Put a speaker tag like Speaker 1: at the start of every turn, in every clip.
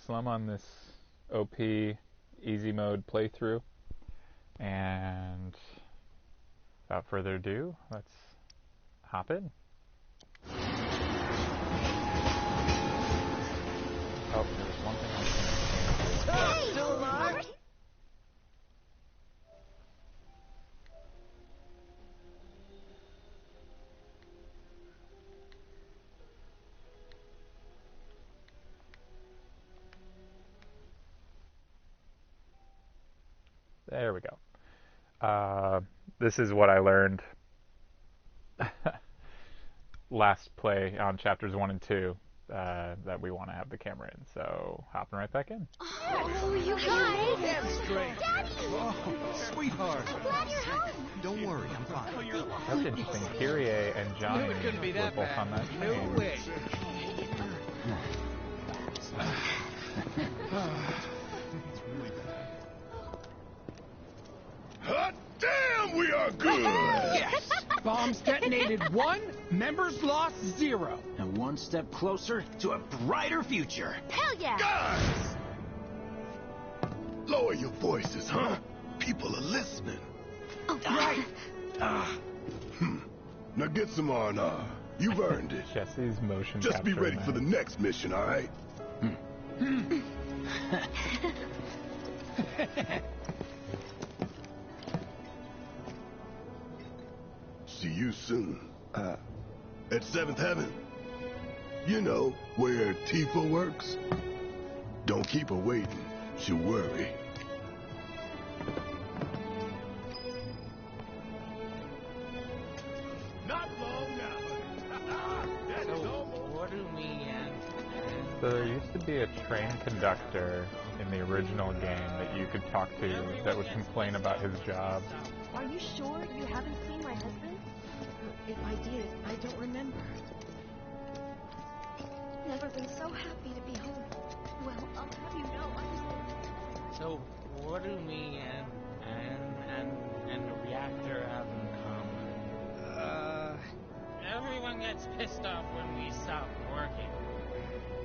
Speaker 1: Slum on this OP easy mode playthrough, and without further ado, let's hop in. Oh, there's one thing I can change.
Speaker 2: Still alive?
Speaker 1: There we go. This is what I learned last play on chapters 1 and 2, that we want to have the camera in. So, hopping right back in.
Speaker 2: Oh, you guys!
Speaker 3: That's great.
Speaker 2: Daddy!
Speaker 3: Oh, sweetheart.
Speaker 2: I'm glad you're home.
Speaker 3: Don't worry, I'm fine.
Speaker 1: That's interesting. Kyrie and Johnny
Speaker 3: Knew it couldn't be
Speaker 1: were
Speaker 3: that
Speaker 1: both
Speaker 3: bad.
Speaker 1: on that
Speaker 3: No
Speaker 1: train.
Speaker 3: way.
Speaker 4: Hot damn, we are good!
Speaker 5: Yes! Bombs detonated 1, members lost 0.
Speaker 6: And one step closer to a brighter future.
Speaker 2: Hell yeah!
Speaker 4: Guys! Lower your voices, huh? People are listening.
Speaker 2: Oh, right.
Speaker 4: Now get some R&R. You've earned it.
Speaker 1: Jesse's motion
Speaker 4: Just be
Speaker 1: capture
Speaker 4: ready for the next mission, all right? See you soon. At 7th Heaven. You know, where Tifa works. Don't keep her waiting. She'll worry. Not long now. That is almost...
Speaker 3: What do we
Speaker 1: So there used to be a train conductor in the original game that you could talk to that would complain about his job.
Speaker 7: Are you sure you haven't seen my husband? If I did, I don't remember.
Speaker 2: Never been so happy to be home. Well, I'll have you know
Speaker 3: So what do me and the reactor have in common? Everyone gets pissed off when we stop working.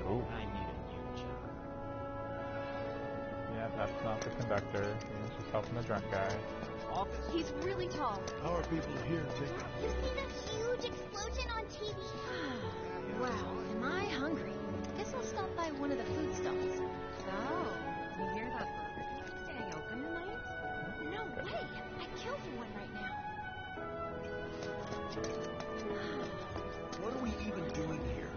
Speaker 1: Oh.
Speaker 3: I need a new job.
Speaker 1: Yeah, that's not the conductor. He's just helping the drunk guy.
Speaker 7: He's really tall.
Speaker 4: How are people here, too?
Speaker 2: You see the huge explosion on TV?
Speaker 7: Wow, am I hungry?
Speaker 2: Guess I'll stop by one of the food stalls.
Speaker 7: So, you hear that Burger King staying open tonight?
Speaker 2: No way! I'd kill for one right now.
Speaker 8: What are we even doing here?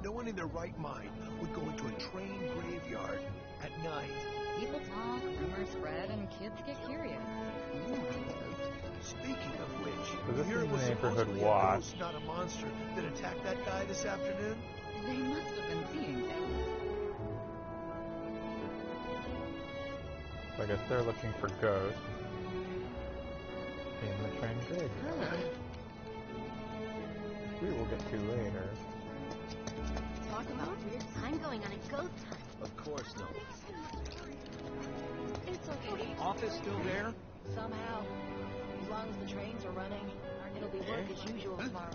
Speaker 8: No one in their right mind would go into a train graveyard at night.
Speaker 7: People talk, rumors spread, and kids get curious.
Speaker 8: Speaking of which,
Speaker 1: So this
Speaker 8: here
Speaker 1: is
Speaker 8: it was
Speaker 1: Neighborhood
Speaker 8: supposedly
Speaker 1: Watch.
Speaker 8: a ghost, not a monster, that attacked that guy this afternoon.
Speaker 7: They must have been seeing things.
Speaker 1: So I guess they're looking for ghosts in the train graveyard. We will get to later.
Speaker 7: Talk about weird.
Speaker 2: I'm going on a ghost hunt.
Speaker 8: Of course not.
Speaker 7: It's okay.
Speaker 8: Office still there?
Speaker 7: Somehow. As long as the trains are running, it'll be work as usual tomorrow.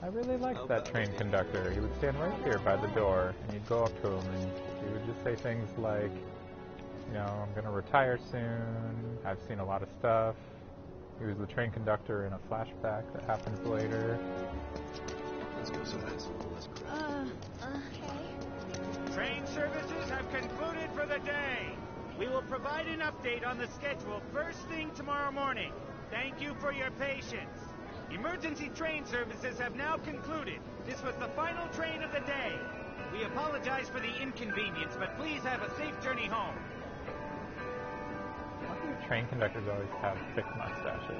Speaker 1: I really liked that train conductor. He would stand right here by the door, and you'd go up to him, and he would just say things like, you know, I'm going to retire soon, I've seen a lot of stuff. He was the train conductor in a flashback that happens later.
Speaker 8: Let's go some
Speaker 2: Okay.
Speaker 9: Train services have concluded for the day. We will provide an update on the schedule first thing tomorrow morning. Thank you for your patience. Emergency train services have now concluded. This was the final train of the day. We apologize for the inconvenience, but please have a safe journey home.
Speaker 1: Why do train conductors always have thick mustaches?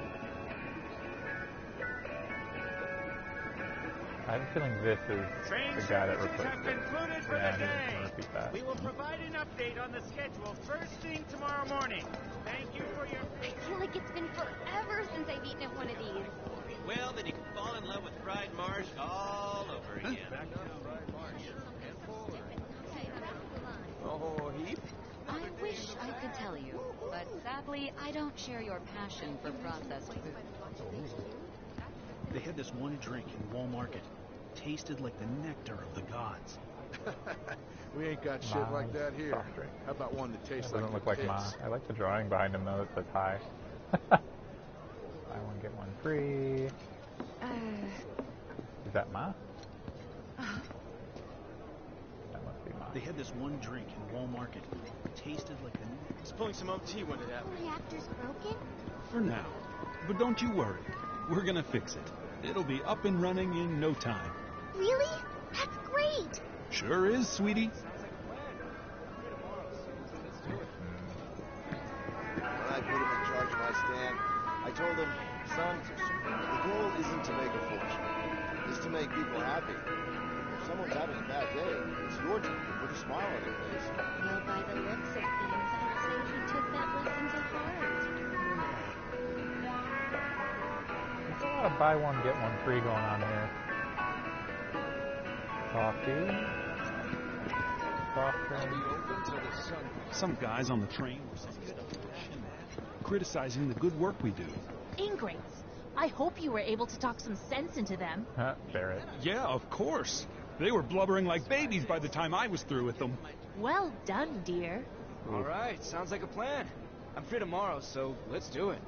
Speaker 1: I have a feeling this is
Speaker 9: Train
Speaker 1: the guy that
Speaker 9: services
Speaker 1: replaced
Speaker 9: have
Speaker 1: it.
Speaker 9: concluded for
Speaker 1: Yeah,
Speaker 9: the
Speaker 1: he was
Speaker 9: day.
Speaker 1: gonna repeat that.
Speaker 9: We will provide an update on the schedule first thing tomorrow morning. Thank you for your...
Speaker 2: I feel like it's been forever since I've eaten at one of these.
Speaker 10: Well, then you can fall in love with fried marsh all over again.
Speaker 8: Oh, heap?
Speaker 7: I wish I could tell you, but sadly, I don't share your passion for processed food.
Speaker 6: They had this one drink in Wall Market. Tasted like the nectar of the gods.
Speaker 8: We ain't got shit
Speaker 1: Ma
Speaker 8: like that here.
Speaker 1: soft drink.
Speaker 8: How about one that tastes
Speaker 1: That doesn't
Speaker 8: like
Speaker 1: look like Ma.
Speaker 8: piss?
Speaker 1: I like the drawing behind him though that says hi. Buy one, get one free. Is that Ma? That must be Ma.
Speaker 6: They had this one drink in Wall Market. It tasted like the...
Speaker 10: I was pulling some OT when it happened.
Speaker 2: The reactor's broken?
Speaker 11: For now. But don't you worry. We're gonna fix it. It'll be up and running in no time.
Speaker 2: Really? That's great!
Speaker 11: Sure is, sweetie.
Speaker 12: When I put him in charge of my stand, I told him, son, the goal isn't to make a fortune. It's to make people happy. If someone's having a bad day, it's your job to put a smile on their face.
Speaker 2: Well, by the looks of things, I'd say he took that lesson to heart.
Speaker 1: There's a lot of buy one, get one free going on here. Coffee. Soft drink.
Speaker 11: Some guys on the train were saying stuff like criticizing the good work we do.
Speaker 13: Ingrates. I hope you were able to talk some sense into them.
Speaker 1: Barrett.
Speaker 11: Yeah, of course. They were blubbering like babies by the time I was through with them.
Speaker 13: Well done, dear.
Speaker 10: All right, sounds like a plan. I'm free tomorrow, so let's do it.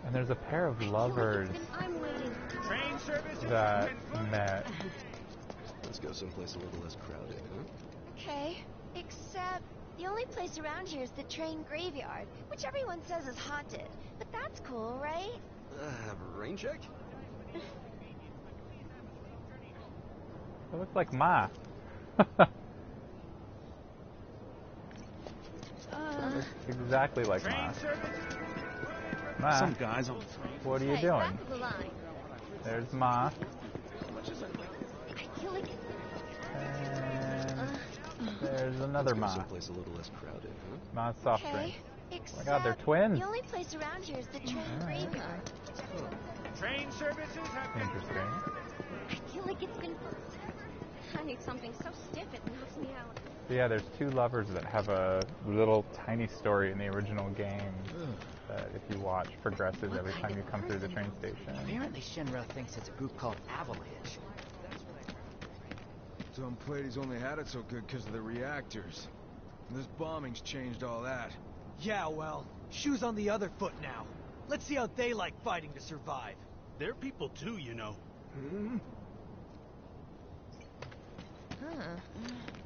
Speaker 1: And there's a pair of lovers
Speaker 2: I'm waiting.
Speaker 9: Train service
Speaker 1: that met.
Speaker 12: Let's go someplace a little less crowded, huh?
Speaker 2: Okay, except the only place around here is the train graveyard, which everyone says is haunted. But that's cool, right?
Speaker 12: Have a rain check?
Speaker 1: It looks like Ma. Looks exactly like Ma. Ma,
Speaker 11: Some guys on the train.
Speaker 1: what are you
Speaker 2: Hey,
Speaker 1: doing?
Speaker 2: back of the line.
Speaker 1: There's Ma.
Speaker 2: I feel like
Speaker 1: And there's another Ma.
Speaker 12: Someplace a little less crowded, huh?
Speaker 1: Ma's soft
Speaker 2: okay,
Speaker 1: drink. Oh
Speaker 2: except
Speaker 1: my god, they're twins.
Speaker 2: the only place around here is the train graveyard.
Speaker 9: Train services have been...
Speaker 1: Interesting.
Speaker 2: I feel like it's been forever. I need something so stiff it knocks me out.
Speaker 1: So yeah, there's two lovers that have a little tiny story in the original game that if you watch progresses every time you come through the train station.
Speaker 14: Apparently Shinra thinks it's a group called Avalanche.
Speaker 15: Some ladies only had it so good because of the reactors. And this bombing's changed all that.
Speaker 8: Yeah, well, shoes on the other foot now. Let's see how they like fighting to survive.
Speaker 11: They're people too, you know.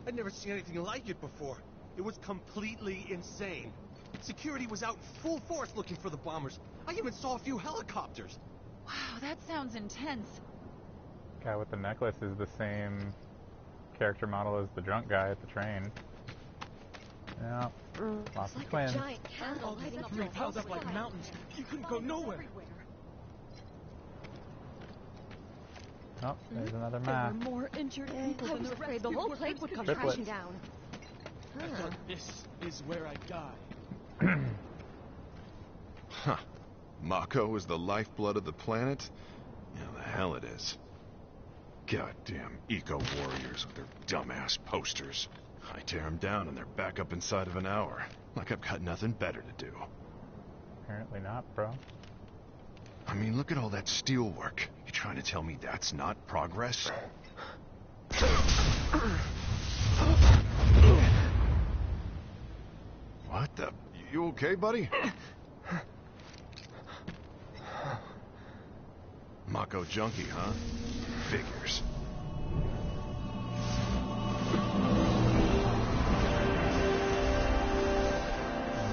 Speaker 8: I'd never seen anything like it before. It was completely insane. Security was out in full force looking for the bombers. I even saw a few helicopters.
Speaker 13: Wow, that sounds intense.
Speaker 1: Guy with the necklace is the same character model as the drunk guy at the train. Yeah, lots of twins.
Speaker 2: A giant candle lighting up the whole
Speaker 8: piled up like
Speaker 2: sky.
Speaker 8: mountains. You couldn't go nowhere.
Speaker 1: Oh, there's another Ma.
Speaker 2: More injured people. I was afraid the whole place would come
Speaker 1: Triplets.
Speaker 2: crashing down.
Speaker 8: I thought this is where I die.
Speaker 4: Huh. Mako is the lifeblood of the planet? Yeah, the hell it is. Goddamn eco-warriors with their dumbass posters. I tear them down and they're back up inside of an hour. Like I've got nothing better to do.
Speaker 1: Apparently not, bro.
Speaker 4: I mean, look at all that steel work. You trying to tell me that's not progress? What the? You okay, buddy? Mako junkie, huh? Figures.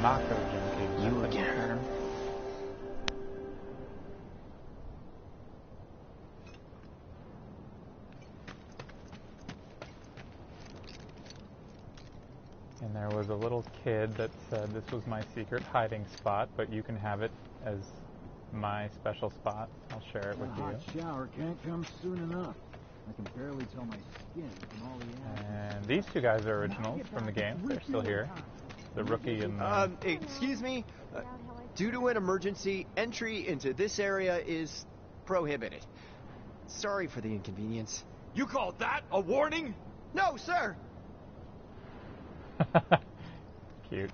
Speaker 1: Mako junkie.
Speaker 14: You again.
Speaker 1: And there was a little kid that said this was my secret hiding spot, but you can have it as my special spot. I'll share it with you.
Speaker 16: Hot shower can't come soon enough. I can barely tell my skin from all the action.
Speaker 1: And these two guys are originals from the game. They're still here. The rookie and the...
Speaker 17: Excuse me. Due to an emergency, entry into this area is prohibited. Sorry for the inconvenience.
Speaker 8: You call that a warning?
Speaker 17: No, sir!
Speaker 1: Cute.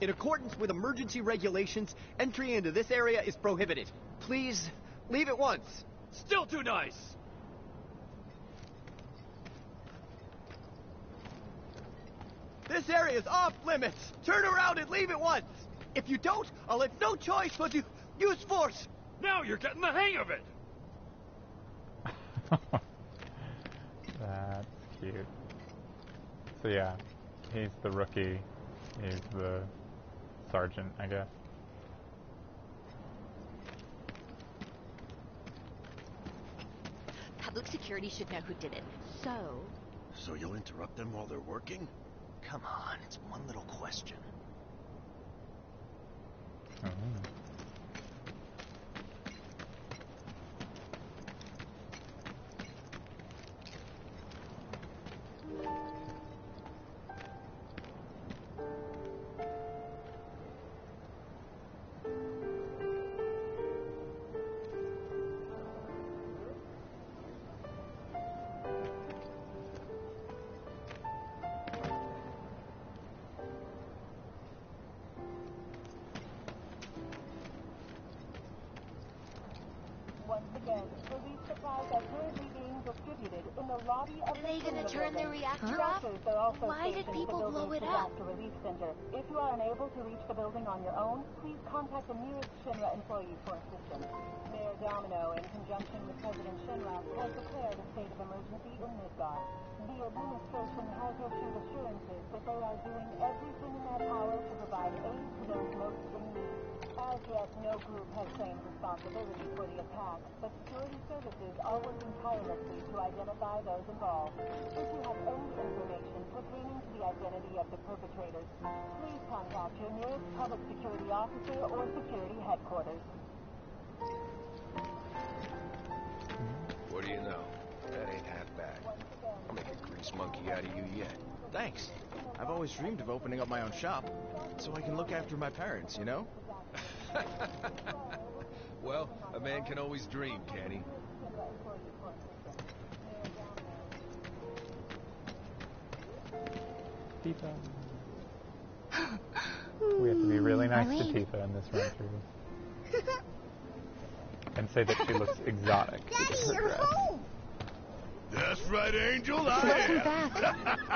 Speaker 17: In accordance with emergency regulations, entry into this area is prohibited. Please, leave at once.
Speaker 18: Still too nice!
Speaker 17: This area is off limits! Turn around and leave at once! If you don't, I'll have no choice but to use force!
Speaker 18: Now you're getting the hang of it!
Speaker 1: That's cute. So yeah, he's the rookie. He's the sergeant, I guess.
Speaker 19: Public security should know who did it.
Speaker 8: So you'll interrupt them while they're working? Come on, it's one little question.
Speaker 1: Oh.
Speaker 2: Are they gonna turn the reactor off? Why did people blow it up?
Speaker 20: If you are unable to reach the building on your own, please contact the nearest Shinra employee for assistance. Mayor Domino, in conjunction with President Shinra, has declared a state of emergency in Midgard. The administration has issued assurances that they are doing everything in their power to provide aid to those most in need. As yet, no group has claimed responsibility for the attack, but security services are working tirelessly to identify those involved. If you have any information pertaining to the identity of the perpetrators, please contact your nearest public security officer or security headquarters.
Speaker 15: What do you know? That ain't half bad. I'll make a grease monkey out of you yet.
Speaker 6: Thanks. I've always dreamed of opening up my own shop, so I can look after my parents, you know?
Speaker 15: Well, a man can always dream, can't he?
Speaker 1: Tifa. We have to be really nice to Tifa in this run through. And say that she looks exotic.
Speaker 2: Daddy, you're home!
Speaker 4: That's right, Angel, I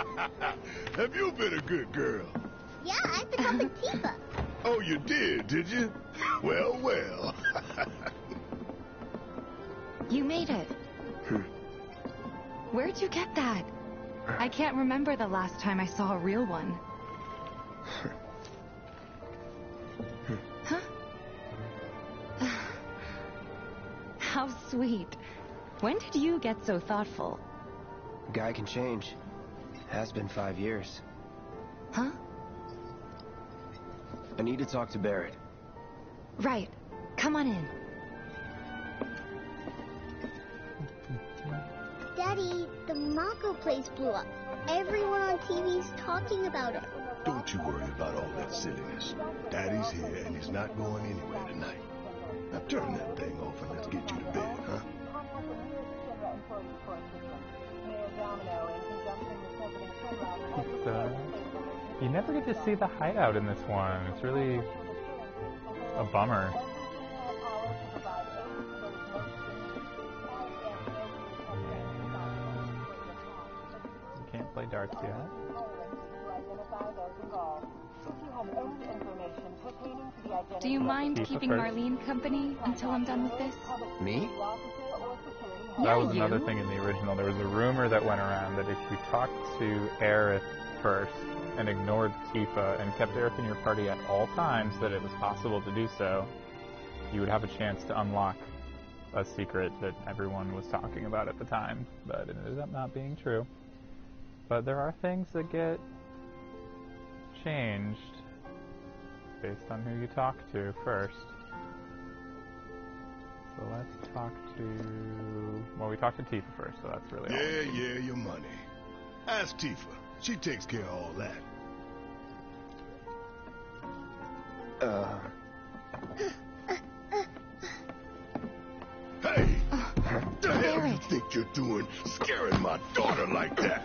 Speaker 4: am. Have you been a good girl?
Speaker 2: Yeah, I've been helping Tifa.
Speaker 4: Oh, you did you? Well, well.
Speaker 21: You made it. Where'd you get that? I can't remember the last time I saw a real one. Huh? How sweet. When did you get so thoughtful?
Speaker 22: A guy can change. Has been 5 years.
Speaker 21: Huh?
Speaker 22: I need to talk to Barrett.
Speaker 21: Right. Come on in.
Speaker 2: Daddy, the Mako place blew up. Everyone on TV's talking about it.
Speaker 4: Don't you worry about all that silliness. Daddy's here and he's not going anywhere tonight. Now turn that thing off and let's get you to bed, huh?
Speaker 1: You never get to see the hideout in this one. It's really a bummer. You can't play darts yet.
Speaker 21: Do you mind keeping Marlene company until I'm done with this?
Speaker 22: Me?
Speaker 1: That was another thing in the original. There was a rumor that went around that if you talked to Aerith first and ignored Tifa and kept Aerith in your party at all times, that it was possible to do so, you would have a chance to unlock a secret that everyone was talking about at the time, but it ended up not being true. But there are things that get changed based on who you talk to first. So let's talk to... Well, we talked to Tifa first, so that's really all.
Speaker 4: Yeah, your money. Ask Tifa. She takes care of all that. Hey! What the hell you think you're doing, scaring my daughter like that?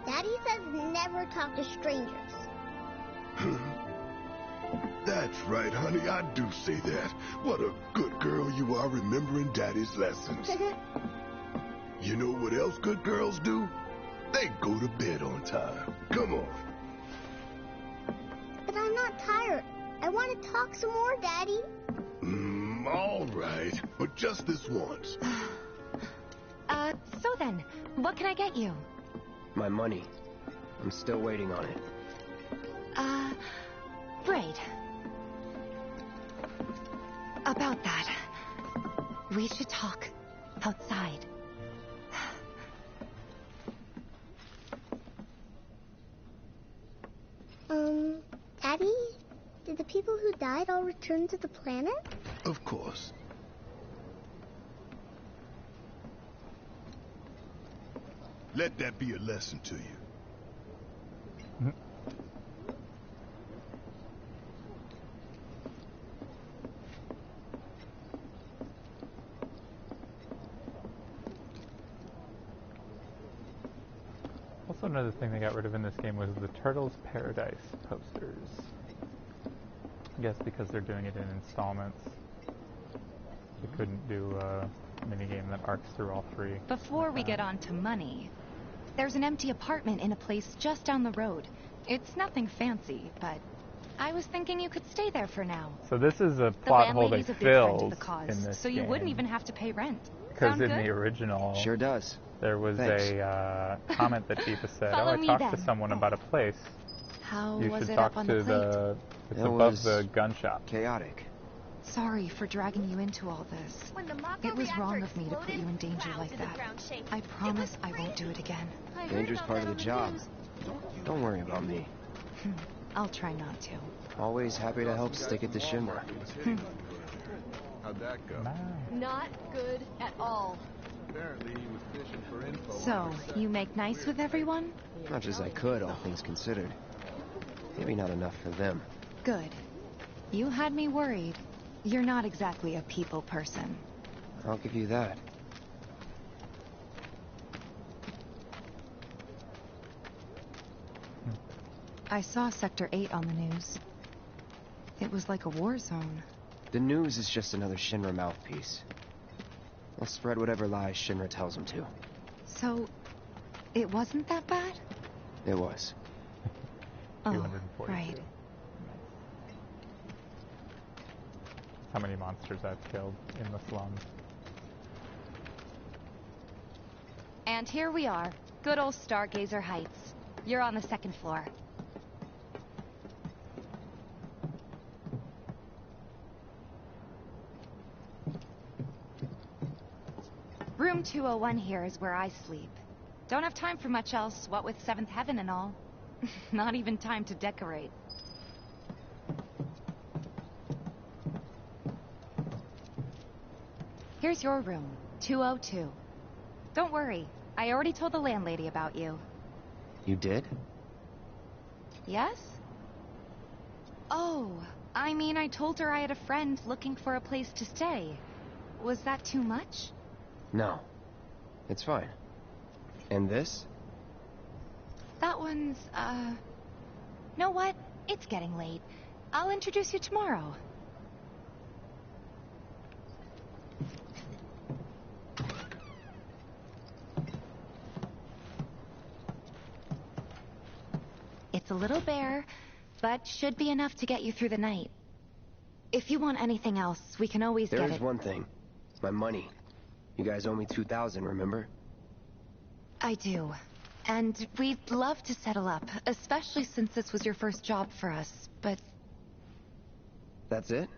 Speaker 2: Daddy says never talk to strangers.
Speaker 3: That's right, honey, I do say that. What a good girl you are remembering Daddy's lessons. You know what else good girls do? They go to bed on time. Come on.
Speaker 5: But I'm not tired. I want to talk some more, Daddy.
Speaker 3: All right, but just this once.
Speaker 21: So then, what can I get you?
Speaker 22: My money. I'm still waiting on it.
Speaker 21: Right. About that, we should talk outside.
Speaker 5: Daddy? Did the people who died all return to the planet?
Speaker 3: Of course. Let that be a lesson to you.
Speaker 1: Also, another thing they got rid of in this game was the Turtles Paradise posters. I guess because they're doing it in installments. They couldn't do a minigame that arcs through all three.
Speaker 21: Before we get on to money, there's an empty apartment in a place just down the road. It's nothing fancy, but I was thinking you could stay there for now.
Speaker 1: So this is a
Speaker 21: The
Speaker 1: plot hole they
Speaker 21: landlady's a big friend
Speaker 1: filled
Speaker 21: of the cause,
Speaker 1: in this
Speaker 21: so you
Speaker 1: game.
Speaker 21: wouldn't even have to pay rent.
Speaker 1: Because
Speaker 21: Sound
Speaker 1: in
Speaker 21: good?
Speaker 1: the original,
Speaker 22: Sure does.
Speaker 1: there was
Speaker 22: Thanks.
Speaker 1: a comment that Deepa said,
Speaker 21: Follow
Speaker 1: I
Speaker 21: me
Speaker 1: talked to
Speaker 21: then."
Speaker 1: someone about a place.
Speaker 21: How
Speaker 1: You
Speaker 21: was
Speaker 1: should
Speaker 21: it
Speaker 1: talk
Speaker 21: up on
Speaker 1: to
Speaker 21: the plate?
Speaker 1: it's
Speaker 22: It
Speaker 1: above
Speaker 22: was
Speaker 1: the gun shop.
Speaker 22: Chaotic.
Speaker 21: Sorry for dragging you into all this.
Speaker 2: When the Mako
Speaker 21: It was
Speaker 2: reactor
Speaker 21: wrong of me to put
Speaker 2: exploded,
Speaker 21: you in danger
Speaker 2: wow,
Speaker 21: like
Speaker 2: did the
Speaker 21: that.
Speaker 2: ground shake.
Speaker 21: I promise I won't do it again.
Speaker 2: I heard
Speaker 22: Danger's
Speaker 2: about
Speaker 22: part
Speaker 2: that
Speaker 22: of the
Speaker 2: on
Speaker 22: job.
Speaker 2: news.
Speaker 22: Don't worry about me.
Speaker 21: I'll try not to.
Speaker 22: Always happy to help stick it to Shinra.
Speaker 4: How'd that go?
Speaker 19: Not good at all.
Speaker 4: Apparently he was fishing for info.
Speaker 21: So, you make nice with everyone?
Speaker 22: Much as I could, all things considered. Maybe not enough for them.
Speaker 21: Good. You had me worried. You're not exactly a people person.
Speaker 22: I'll give you that.
Speaker 21: I saw Sector 8 on the news. It was like a war zone.
Speaker 22: The news is just another Shinra mouthpiece. They'll spread whatever lies Shinra tells them to.
Speaker 21: So, it wasn't that bad?
Speaker 22: It was.
Speaker 21: Oh,
Speaker 1: 242.
Speaker 21: right.
Speaker 1: How many monsters I've killed in the slums.
Speaker 21: And here we are. Good old Stargazer Heights. You're on the second floor. Room 201 here is where I sleep. Don't have time for much else, what with Seventh Heaven and all. Not even time to decorate. Here's your room, 202. Don't worry, I already told the landlady about you.
Speaker 22: You did?
Speaker 21: Yes? Oh, I mean, I told her I had a friend looking for a place to stay. Was that too much?
Speaker 22: No. It's fine. And this?
Speaker 21: That one's, know what? It's getting late. I'll introduce you tomorrow. It's a little bare, but should be enough to get you through the night. If you want anything else, we can always get it.
Speaker 22: There's one thing. My money. You guys owe me 2,000, remember?
Speaker 21: I do. And we'd love to settle up, especially since this was your first job for us, but...
Speaker 22: That's it?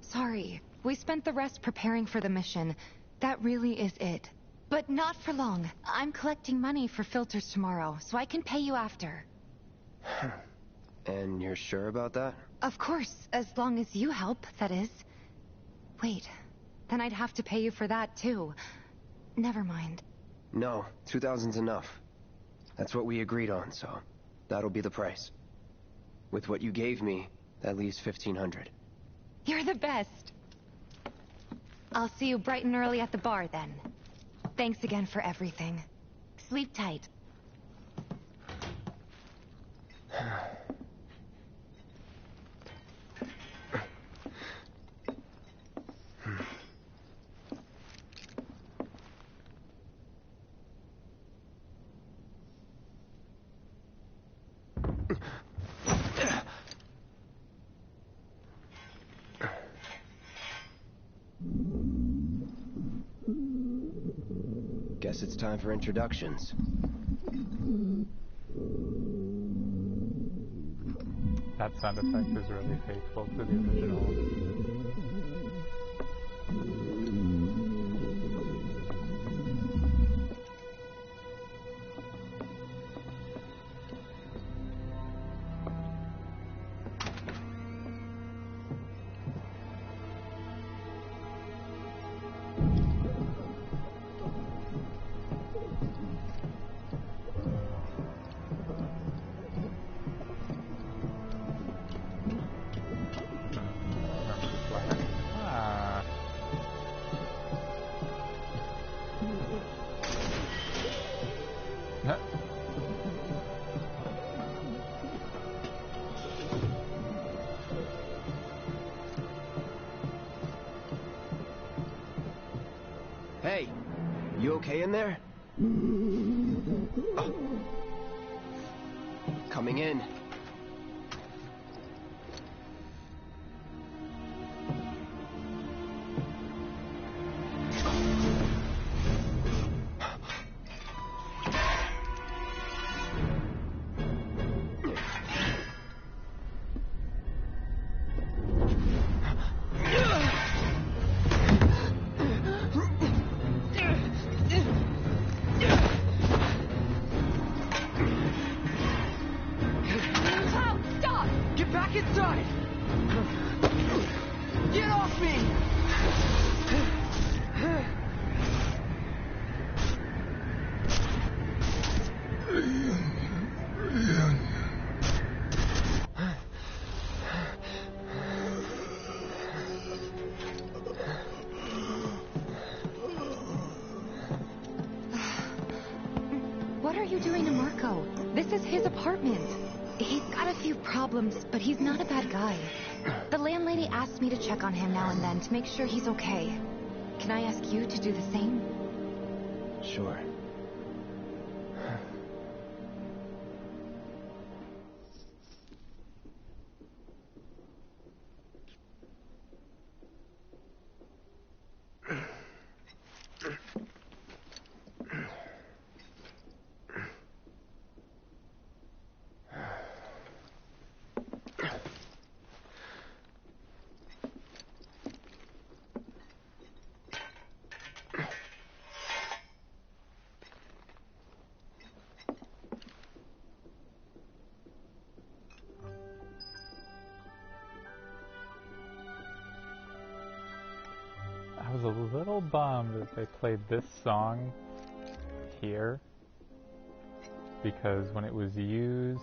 Speaker 21: Sorry. We spent the rest preparing for the mission. That really is it. But not for long. I'm collecting money for filters tomorrow, so I can pay you after.
Speaker 22: And you're sure about that?
Speaker 21: Of course, as long as you help, that is. Wait, then I'd have to pay you for that, too. Never mind.
Speaker 22: No, 2,000's enough. That's what we agreed on, so that'll be the price. With what you gave me, that leaves 1,500.
Speaker 21: You're the best. I'll see you bright and early at the bar, then. Thanks again for everything. Sleep tight.
Speaker 22: Guess it's time for introductions.
Speaker 1: That sound effect is really faithful to the original.
Speaker 22: Hey, you okay in there? Oh. Coming in.
Speaker 21: What are you doing to Marco? This is his apartment. He's got a few problems, but he's not a bad guy. The landlady asked me to check on him now and then to make sure he's okay. Can I ask you to do the same?
Speaker 22: Sure.
Speaker 1: I was a little bummed that they played this song here, because when it was used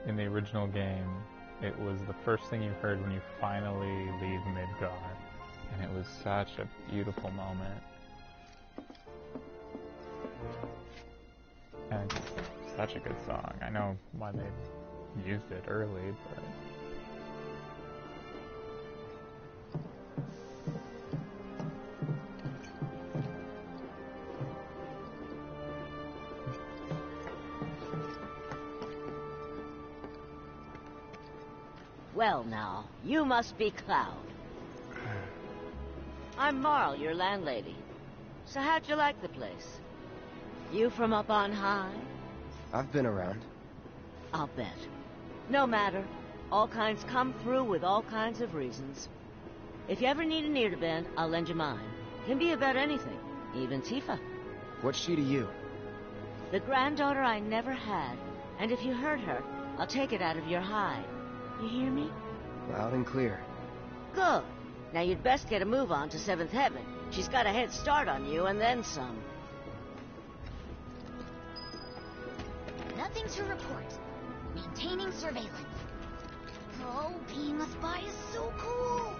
Speaker 1: in the original game, it was the first thing you heard when you finally leave Midgar, and it was such a beautiful moment. And it's such a good song. I know why they used it early, but...
Speaker 7: Well now, you must be Cloud. I'm Marl, your landlady. So how'd you like the place? You from up on high?
Speaker 22: I've been around.
Speaker 7: I'll bet. No matter. All kinds come through with all kinds of reasons. If you ever need an ear to bend, I'll lend you mine. Can be about anything, even Tifa.
Speaker 22: What's she to you?
Speaker 7: The granddaughter I never had, and if you hurt her, I'll take it out of your hide. You hear me?
Speaker 22: Loud and clear.
Speaker 7: Good. Now you'd best get a move on to 7th Heaven. She's got a head start on you and then some.
Speaker 2: Nothing to report. Maintaining surveillance. Oh, being a spy is so cool.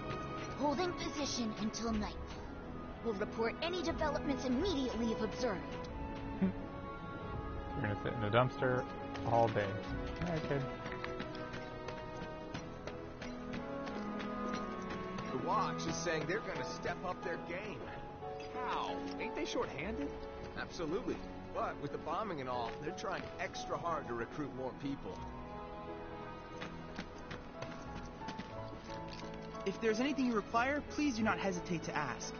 Speaker 2: Holding position until nightfall. We'll report any developments immediately if observed.
Speaker 1: You're gonna sit in a dumpster all day. Alright, kid.
Speaker 6: The Watch is saying they're gonna step up their game. How? Ain't they short-handed? Absolutely. But with the bombing and all, they're trying extra hard to recruit more people.
Speaker 10: If there's anything you require, please do not hesitate to ask.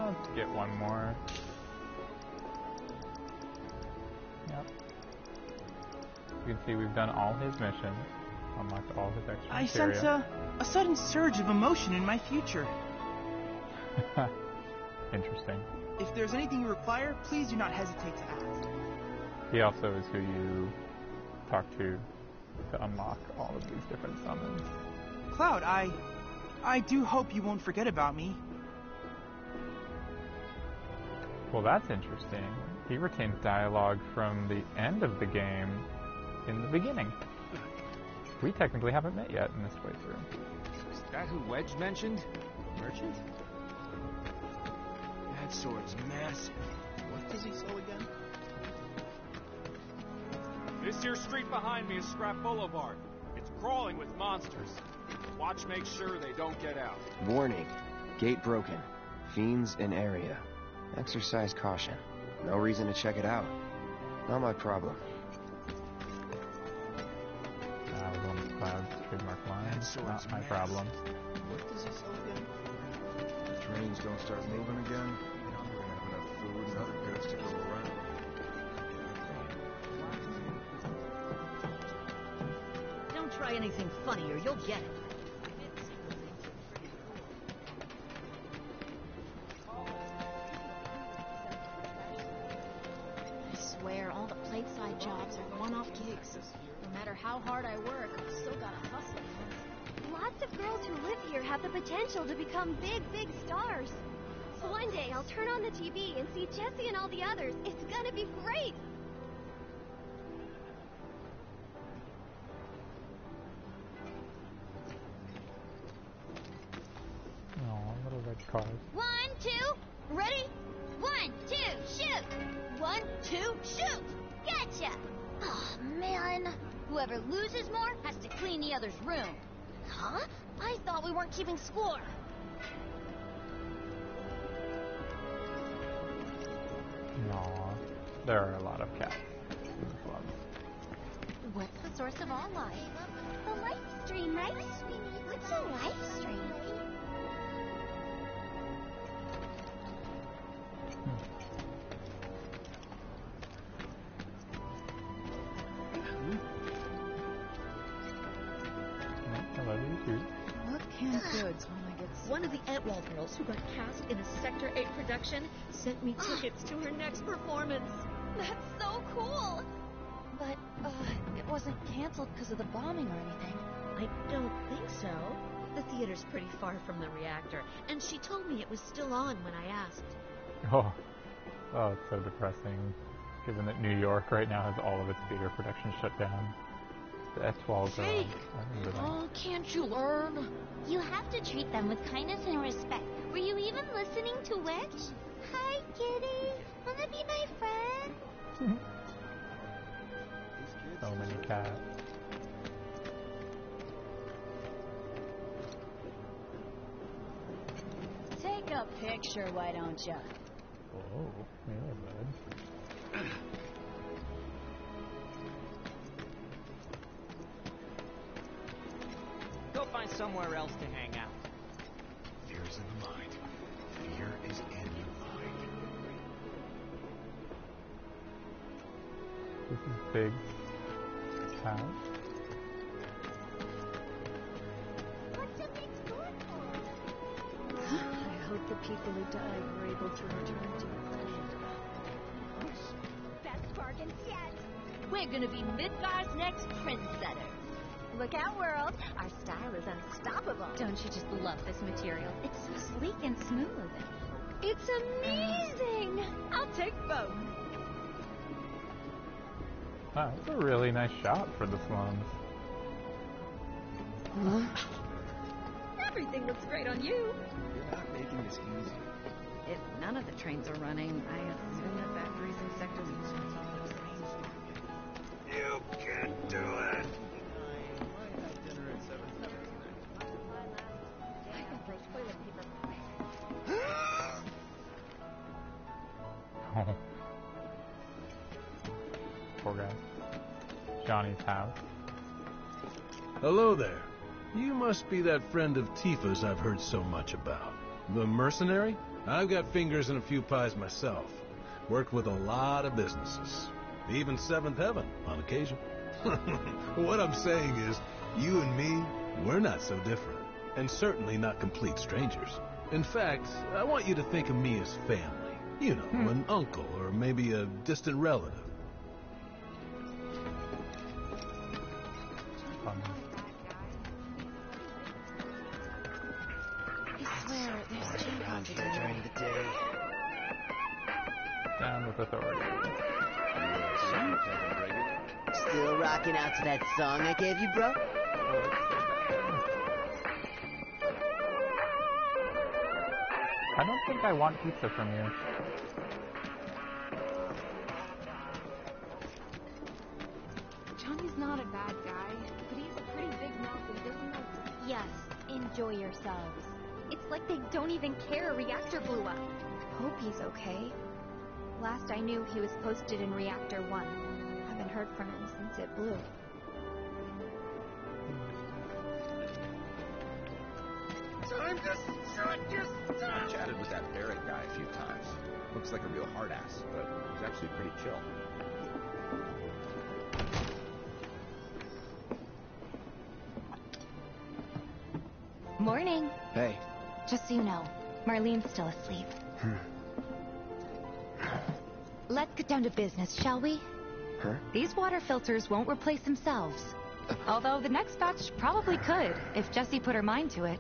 Speaker 1: Let's get one more. Yep. You can see we've done all his missions, unlocked all his extra
Speaker 10: I
Speaker 1: materia.
Speaker 10: sense a sudden surge of emotion in my future.
Speaker 1: Interesting.
Speaker 10: If there's anything you require, please do not hesitate to ask.
Speaker 1: He also is who you talk to unlock all of these different summons.
Speaker 10: Cloud, I do hope you won't forget about me.
Speaker 1: Well, that's interesting. He retains dialogue from the end of the game in the beginning. We technically haven't met yet in this playthrough.
Speaker 6: Is that who Wedge mentioned?
Speaker 8: Merchant? That sword's massive. What does he sell again?
Speaker 18: This here street behind me is Scrap Boulevard. It's crawling with monsters. Watch make sure they don't get out.
Speaker 22: Warning. Gate broken. Fiends in area. Exercise caution. No reason to check it out. Not my problem.
Speaker 1: That was one of Cloud's trademark lines. Not my problem.
Speaker 8: What does he sell again? The trains don't start moving again. We're gonna have enough food and other goods to go around.
Speaker 7: Don't try anything funny or you'll get it.
Speaker 13: I swear, all the plateside jobs are one-off gigs. No matter how hard I work, I've still gotta hustle.
Speaker 12: Lots of girls who live here have the potential to become big, big stars. So one day I'll turn on the TV and see Jessie and all the others. It's gonna be great!
Speaker 1: Oh, little red cars.
Speaker 2: 1, 2, ready? 1, 2, shoot! 1, 2, shoot! Gotcha! Oh, man. Whoever loses more has to clean the other's room. Huh? I thought we weren't keeping score.
Speaker 1: Aw, there are a lot of cats in the slums.
Speaker 2: What's the source of all life?
Speaker 5: The life stream, right? What's a life stream?
Speaker 1: Hello, you too.
Speaker 13: What canned goods when I get
Speaker 23: One of the Antwall girls who got cast in a Sector 8 production sent me tickets to her next performance.
Speaker 2: That's so cool! But, it wasn't canceled because of the bombing or anything.
Speaker 23: I don't think so. The theater's pretty far from the reactor, and she told me it was still on when I asked.
Speaker 1: Oh, it's so depressing, given that New York right now has all of its theater production shut down. The Antwall girl.
Speaker 2: Jake!
Speaker 1: I remember that.
Speaker 2: Oh, can't you learn?
Speaker 5: You have to treat them with kindness and respect. Were you even listening to Wedge? Hi, kitty. Wanna be my friend?
Speaker 1: So many cats.
Speaker 13: Take a picture, why don't ya?
Speaker 1: Whoa, yeah, bud.
Speaker 6: Go find somewhere else to hang out.
Speaker 3: Fear's in the mind. Fear is in the mind.
Speaker 1: This is Big's house.
Speaker 23: I hope the people who died were able to return to the planet.
Speaker 12: Best bargains yet.
Speaker 23: We're gonna be Midgar's next trendsetters.
Speaker 12: Look out, world. Our style is unstoppable.
Speaker 13: Don't you just love this material?
Speaker 12: It's so sleek and smooth. It's amazing.
Speaker 23: I'll take both.
Speaker 1: Wow, that's a really nice shot for the slums.
Speaker 23: Everything looks great on you.
Speaker 8: You're not making this easy.
Speaker 13: If none of the trains are running, I assume the factories and sectors
Speaker 3: You can do it!
Speaker 1: Oh. Poor guy. Johnny's house.
Speaker 16: Hello there.
Speaker 9: You must be that friend of Tifa's I've heard so much about. The mercenary? I've got fingers in a few pies myself. Worked with a lot of businesses. Even Seventh Heaven, on occasion. What I'm saying is, you and me, we're not so different. And certainly not complete strangers. In fact, I want you to think of me as family. You know, an uncle or maybe a distant relative.
Speaker 23: I swear, there's changes here during the day.
Speaker 1: Down with authority.
Speaker 11: Still rocking out to that song I gave you, bro?
Speaker 1: I don't think I want pizza from you.
Speaker 21: Johnny's not a bad guy, but he's a pretty big mouth and doesn't know.
Speaker 12: Yes, enjoy yourselves. It's like they don't even care a reactor blew up.
Speaker 21: Hope he's okay. Last I knew, he was posted in Reactor 1. Haven't heard from him since it blew.
Speaker 6: Time to shut your stuff! I've chatted with that Barrett guy a few times. Looks like a real hard ass, but he's actually pretty chill.
Speaker 21: Morning.
Speaker 22: Hey.
Speaker 21: Just so you know, Marlene's still asleep. Let's get down to business, shall we?
Speaker 22: Huh?
Speaker 21: These water filters won't replace themselves. Although the next batch probably could, if Jessie put her mind to it.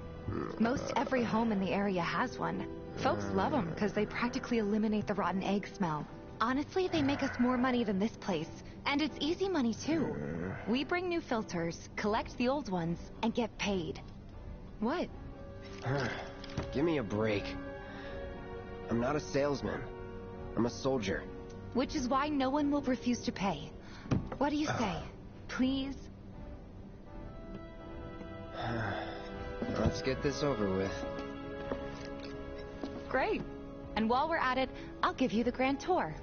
Speaker 21: Most every home in the area has one. Folks love them because they practically eliminate the rotten egg smell. Honestly, they make us more money than this place. And it's easy money, too. We bring new filters, collect the old ones, and get paid. What?
Speaker 22: Give me a break. I'm not a salesman. I'm a soldier.
Speaker 21: Which is why no one will refuse to pay. What do you say? Please?
Speaker 22: Let's get this over with.
Speaker 21: Great. And while we're at it, I'll give you the grand tour.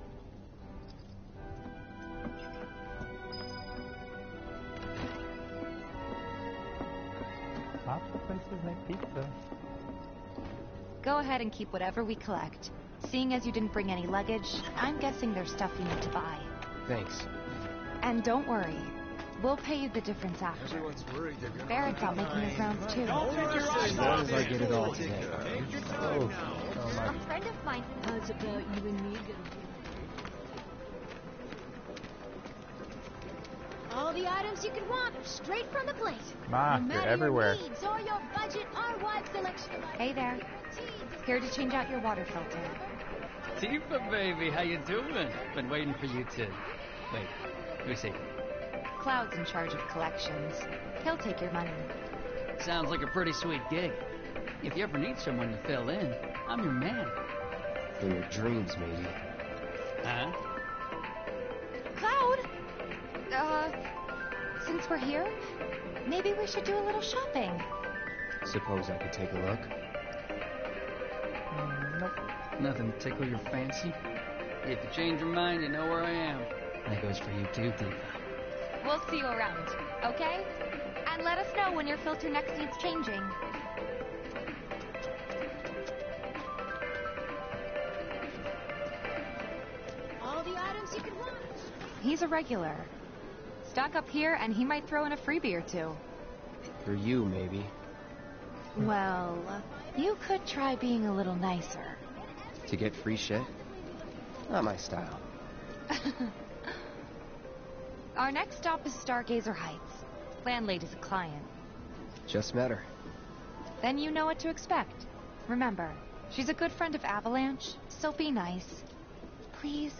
Speaker 1: Lots of places make pizza.
Speaker 21: Go ahead and keep whatever we collect. Seeing as you didn't bring any luggage, I'm guessing there's stuff you need to buy.
Speaker 22: Thanks.
Speaker 21: And don't worry. We'll pay you the difference after.
Speaker 6: Everyone's worried they're gonna
Speaker 21: Barrett's out making his rounds too.
Speaker 22: As long as I get it all today.
Speaker 12: A friend of mine.
Speaker 23: How's about you and me?
Speaker 12: All the items you could want, straight from the plate.
Speaker 1: Ma,
Speaker 12: no
Speaker 1: you're
Speaker 12: matter
Speaker 1: everywhere.
Speaker 12: Your needs or your budget, our wide selection of
Speaker 21: Hey there. Here to change out your water filter.
Speaker 14: Tifa, baby, how you doing? Been waiting for you to... Wait, let me see.
Speaker 21: Cloud's in charge of collections. He'll take your money.
Speaker 14: Sounds like a pretty sweet gig. If you ever need someone to fill in, I'm your man.
Speaker 22: In your dreams, maybe.
Speaker 14: Huh?
Speaker 21: Cloud! Since we're here, maybe we should do a little shopping.
Speaker 22: Suppose I could take a look?
Speaker 1: Nope.
Speaker 14: Nothing to tickle your fancy? If you change your mind, you know where I am. That goes for you too, Tifa.
Speaker 21: We'll see you around, okay? And let us know when your filter next needs changing.
Speaker 12: all the items you could want.
Speaker 21: He's a regular. Stock up here and he might throw in a freebie or two.
Speaker 22: For you, maybe.
Speaker 21: Well, you could try being a little nicer.
Speaker 22: To get free shit? Not my style.
Speaker 21: Our next stop is Stargazer Heights. Landlady's a client.
Speaker 22: Just met her.
Speaker 21: Then you know what to expect. Remember, she's a good friend of Avalanche, so be nice. Please?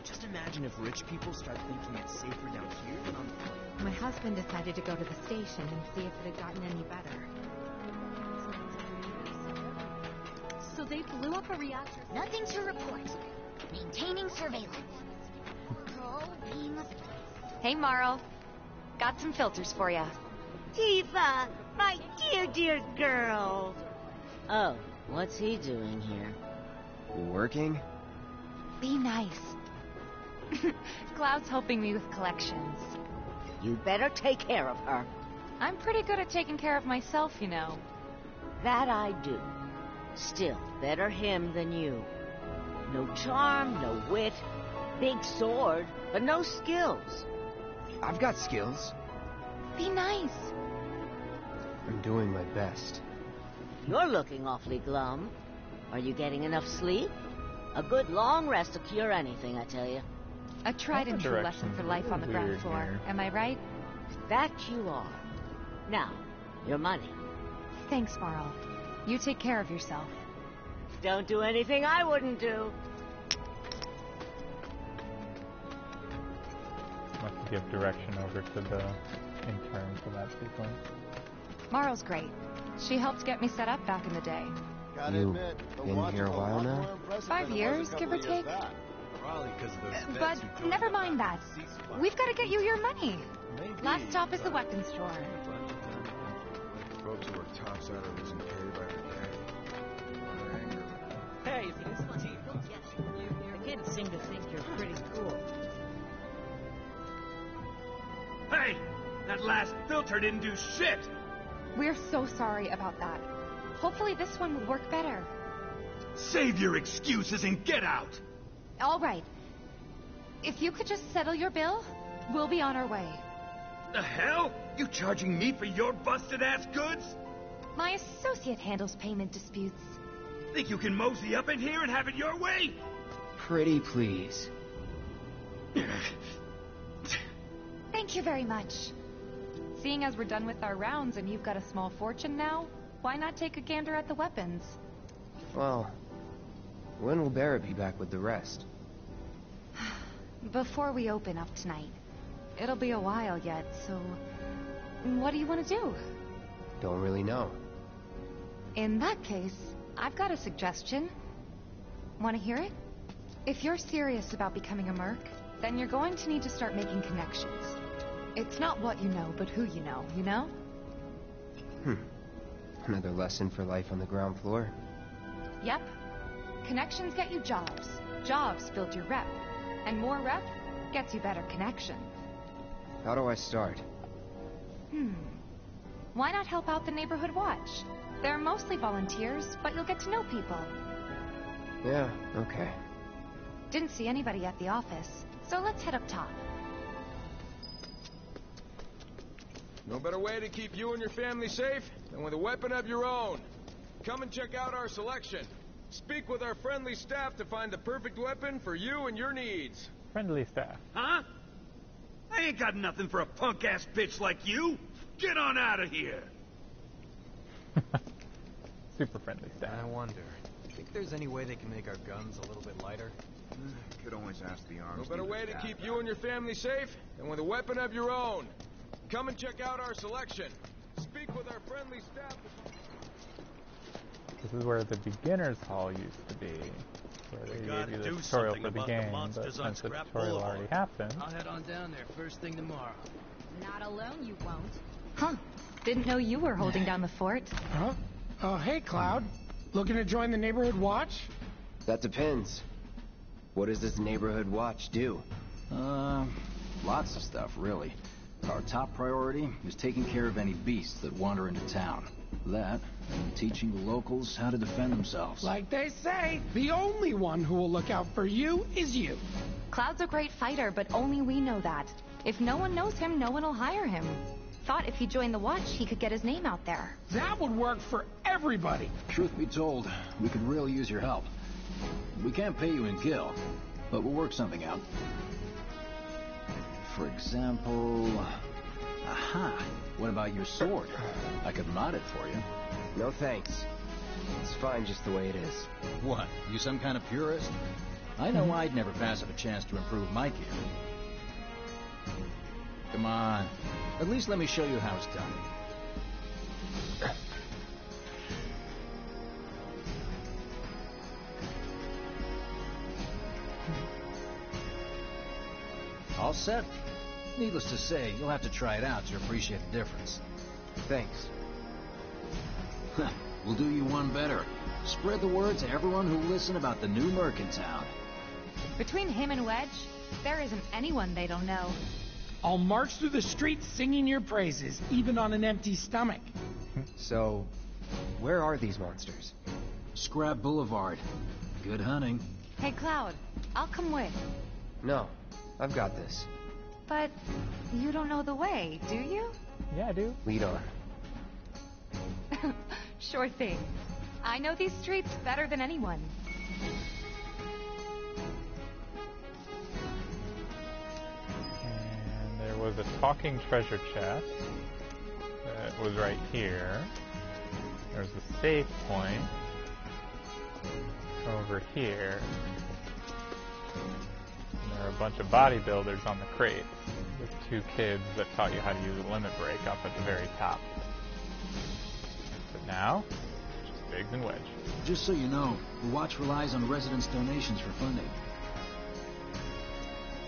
Speaker 24: Just imagine if rich people start thinking it's safer down here than on the plane.
Speaker 21: My husband decided to go to the station and see if it had gotten any better.
Speaker 12: So they blew up a reactor.
Speaker 2: Nothing to report. Maintaining surveillance. Oh, being a...
Speaker 21: Hey, Marl. Got some filters for ya.
Speaker 7: Tifa, my dear, dear girl. Oh, what's he doing here?
Speaker 22: Working?
Speaker 21: Be nice. Cloud's helping me with collections.
Speaker 7: You better take care of her.
Speaker 21: I'm pretty good at taking care of myself, you know.
Speaker 7: That I do. Still, better him than you. No charm, no wit. Big sword, but no skills.
Speaker 22: I've got skills.
Speaker 21: Be nice.
Speaker 22: I'm doing my best.
Speaker 7: You're looking awfully glum. Are you getting enough sleep? A good long rest will cure anything, I tell you.
Speaker 21: A tried and true lesson for life on the ground floor. Am I right?
Speaker 7: That you are. Now, your money.
Speaker 21: Thanks, Marl. You take care of yourself.
Speaker 7: Don't do anything I wouldn't do.
Speaker 1: Must give direction over to the intern for that sequence.
Speaker 21: Marl's great. She helped get me set up back in the day.
Speaker 22: You been here a while now?
Speaker 21: 5 years, give or take.
Speaker 9: Probably because of those
Speaker 21: But never mind that. We've got to get you your money. Last stop is the weapons store.
Speaker 6: Folks who work topside are losing pay by the day.
Speaker 14: Hey, if it isn't Tifa,
Speaker 23: The kids seem to think you're pretty cool.
Speaker 8: Hey! That last filter didn't do shit!
Speaker 21: We're so sorry about that. Hopefully this one will work better.
Speaker 8: Save your excuses and get out!
Speaker 21: All right. If you could just settle your bill, we'll be on our way.
Speaker 8: The hell? You charging me for your busted-ass goods?
Speaker 21: My associate handles payment disputes.
Speaker 8: Think you can mosey up in here and have it your way?
Speaker 22: Pretty please.
Speaker 21: Thank you very much. Seeing as we're done with our rounds and you've got a small fortune now, why not take a gander at the weapons?
Speaker 22: Well, when will Barrett be back with the rest?
Speaker 21: Before we open up tonight. It'll be a while yet, so... What do you want to do?
Speaker 22: Don't really know.
Speaker 21: In that case, I've got a suggestion. Want to hear it? If you're serious about becoming a merc, then you're going to need to start making connections. It's not what you know, but who you know, you know?
Speaker 22: Another lesson for life on the ground floor.
Speaker 21: Yep. Connections get you jobs. Jobs build your rep. And more rep gets you better connections.
Speaker 22: How do I start?
Speaker 21: Why not help out the neighborhood watch? They're mostly volunteers, but you'll get to know people.
Speaker 22: Yeah, okay.
Speaker 21: Didn't see anybody at the office, so let's head up top.
Speaker 6: No better way to keep you and your family safe than with a weapon of your own. Come and check out our selection. Speak with our friendly staff to find the perfect weapon for you and your needs.
Speaker 1: Friendly staff.
Speaker 8: Huh? I ain't got nothing for a punk-ass bitch like you. Get on out of here.
Speaker 1: Super friendly staff.
Speaker 6: I wonder. Think there's any way they can make our guns a little bit lighter?
Speaker 15: Could always ask the arms.
Speaker 6: No better way to keep you and your family safe than with a weapon of your own. Come and check out our selection. Speak with our friendly staff.
Speaker 1: This is where the beginner's hall used to be, where they gave you the tutorial for the game, but since the tutorial already happened...
Speaker 14: I'll head on down there first thing tomorrow.
Speaker 13: Not alone, you won't.
Speaker 21: Huh. Didn't know you were holding down the fort.
Speaker 17: Huh? Oh, hey, Cloud. Looking to join the neighborhood watch?
Speaker 22: That depends. What does this neighborhood watch do?
Speaker 16: Lots of stuff, really. Our top priority is taking care of any beasts that wander into town. That, and teaching the locals how to defend themselves.
Speaker 17: Like they say, the only one who will look out for you is you.
Speaker 21: Cloud's a great fighter, but only we know that. If no one knows him, no one will hire him. Thought if he joined the watch, he could get his name out there.
Speaker 17: That would work for everybody.
Speaker 16: Truth be told, we could really use your help. We can't pay you in gil, but we'll work something out. For example... Aha! What about your sword? I could mod it for you.
Speaker 22: No thanks. It's fine just the way it is.
Speaker 16: What? You some kind of purist? I know I'd never pass up a chance to improve my gear. Come on. At least let me show you how it's done. All set? Needless to say, you'll have to try it out to appreciate the difference.
Speaker 22: Thanks.
Speaker 16: We'll do you one better. Spread the word to everyone who listen about the new merc in town.
Speaker 21: Between him and Wedge, there isn't anyone they don't know.
Speaker 17: I'll march through the streets singing your praises, even on an empty stomach.
Speaker 22: So, where are these monsters?
Speaker 16: Scrap Boulevard. Good hunting.
Speaker 21: Hey, Cloud, I'll come with.
Speaker 22: No, I've got this.
Speaker 21: But you don't know the way, do you?
Speaker 1: Yeah, I do.
Speaker 22: Lead on.
Speaker 21: Sure thing. I know these streets better than anyone.
Speaker 1: And there was a talking treasure chest that was right here. There's a save point over here. And there are a bunch of bodybuilders on the crates with two kids that taught you how to use a limit break up at the very top. But now, just Biggs and Wedge.
Speaker 16: Just so you know, the Watch relies on residents' donations for funding.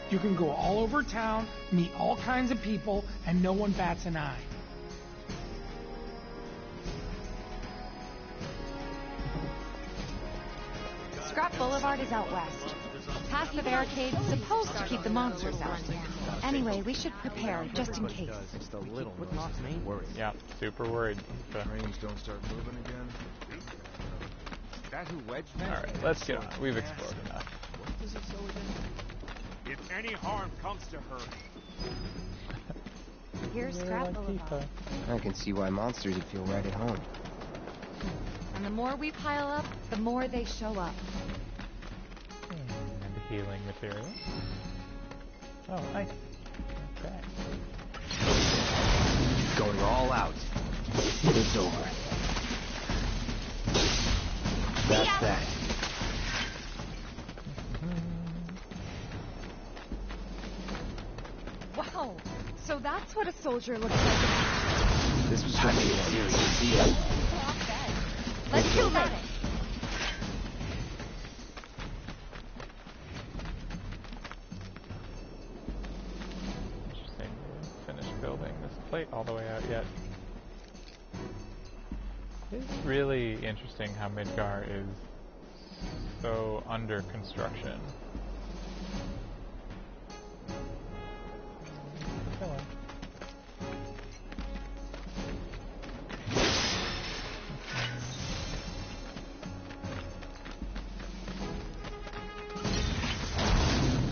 Speaker 17: You can go all over town, meet all kinds of people, and no one bats an eye.
Speaker 21: Scrap Boulevard is out west. Past the barricades, supposed to keep the monsters out. Anyway, we should prepare, just in case.
Speaker 24: It's the little ones that worry.
Speaker 1: Yeah, super worried.
Speaker 15: Trains don't start moving again.
Speaker 18: That who Wedge mentioned?
Speaker 1: Alright, let's get on. We've explored enough.
Speaker 18: What does it say again? If any harm comes to her.
Speaker 21: Here's Scrap Boulevard.
Speaker 22: I can see why monsters would feel right at home.
Speaker 21: And the more we pile up, the more they show up.
Speaker 1: And healing material. Oh, nice. Okay.
Speaker 22: Going all out. It's over. That's that.
Speaker 21: Wow, so that's what a soldier looks like.
Speaker 22: This was supposed to be serious.
Speaker 21: Let's kill that.
Speaker 1: Interesting. Finished building this plate all the way out yet. It's really interesting how Midgar is so under construction. Come on.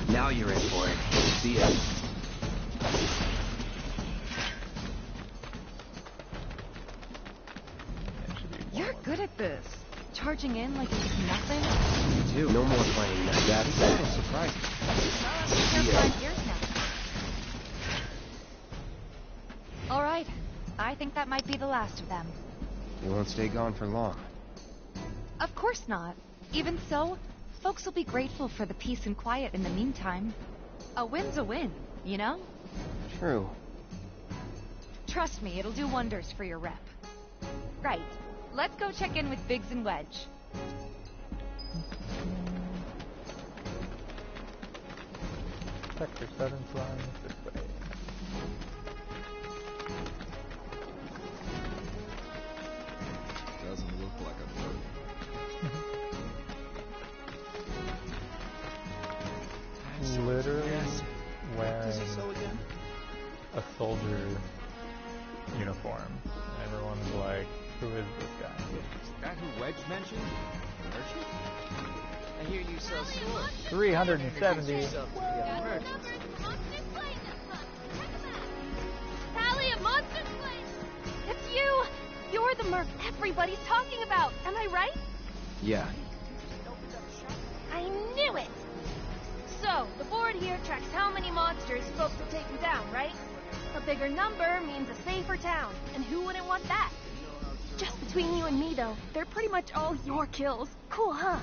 Speaker 22: Now you're in for it. See ya.
Speaker 21: You're good at this. Charging in like it's nothing.
Speaker 22: You too. No more playing that. That's that.
Speaker 21: Surprising. Well, here 5 years now. All right. I think that might be the last of them.
Speaker 22: They won't stay gone for long.
Speaker 21: Of course not. Even so, folks will be grateful for the peace and quiet in the meantime. A win's a win, you know?
Speaker 22: True.
Speaker 21: Trust me, it'll do wonders for your rep. Right. Let's go check in with Biggs and Wedge.
Speaker 1: Sector 7's line this way.
Speaker 15: Doesn't look like a bird.
Speaker 1: Literally wearing
Speaker 24: So again?
Speaker 1: a soldier uniform. Everyone's like, who is this guy?
Speaker 18: Is that who Wedge mentioned? Merchant?
Speaker 24: I hear you sell swords.
Speaker 1: 370.
Speaker 12: Tally of Monster Slain! It's you! You're the merc everybody's talking about, am I right?
Speaker 22: Yeah.
Speaker 12: I knew it! So, the board here tracks how many monsters folks have taken down, right? A bigger number means a safer town, and who wouldn't want that? Just between you and me, though, they're pretty much all your kills. Cool, huh?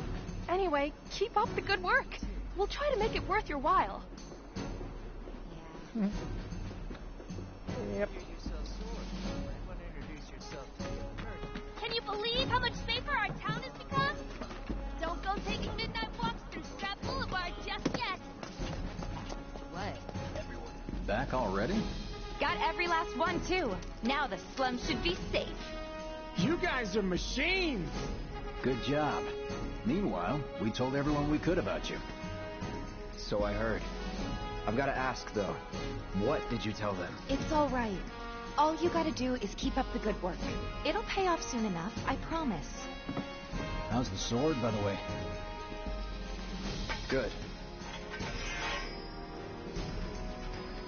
Speaker 12: Anyway, keep up the good work. We'll try to make it worth your while.
Speaker 1: Yep.
Speaker 12: Can you believe how much safer our town has become? Don't go taking midnight walks through Scrap Boulevard just yet.
Speaker 21: What?
Speaker 16: Back already?
Speaker 21: Got every last one, too. Now the slum should be safe.
Speaker 17: You guys are machines!
Speaker 16: Good job. Meanwhile, we told everyone we could about you.
Speaker 22: So I heard. I've got to ask, though. What did you tell them?
Speaker 21: It's all right. All you gotta do is keep up the good work. It'll pay off soon enough, I promise.
Speaker 16: How's the sword, by the way?
Speaker 22: Good.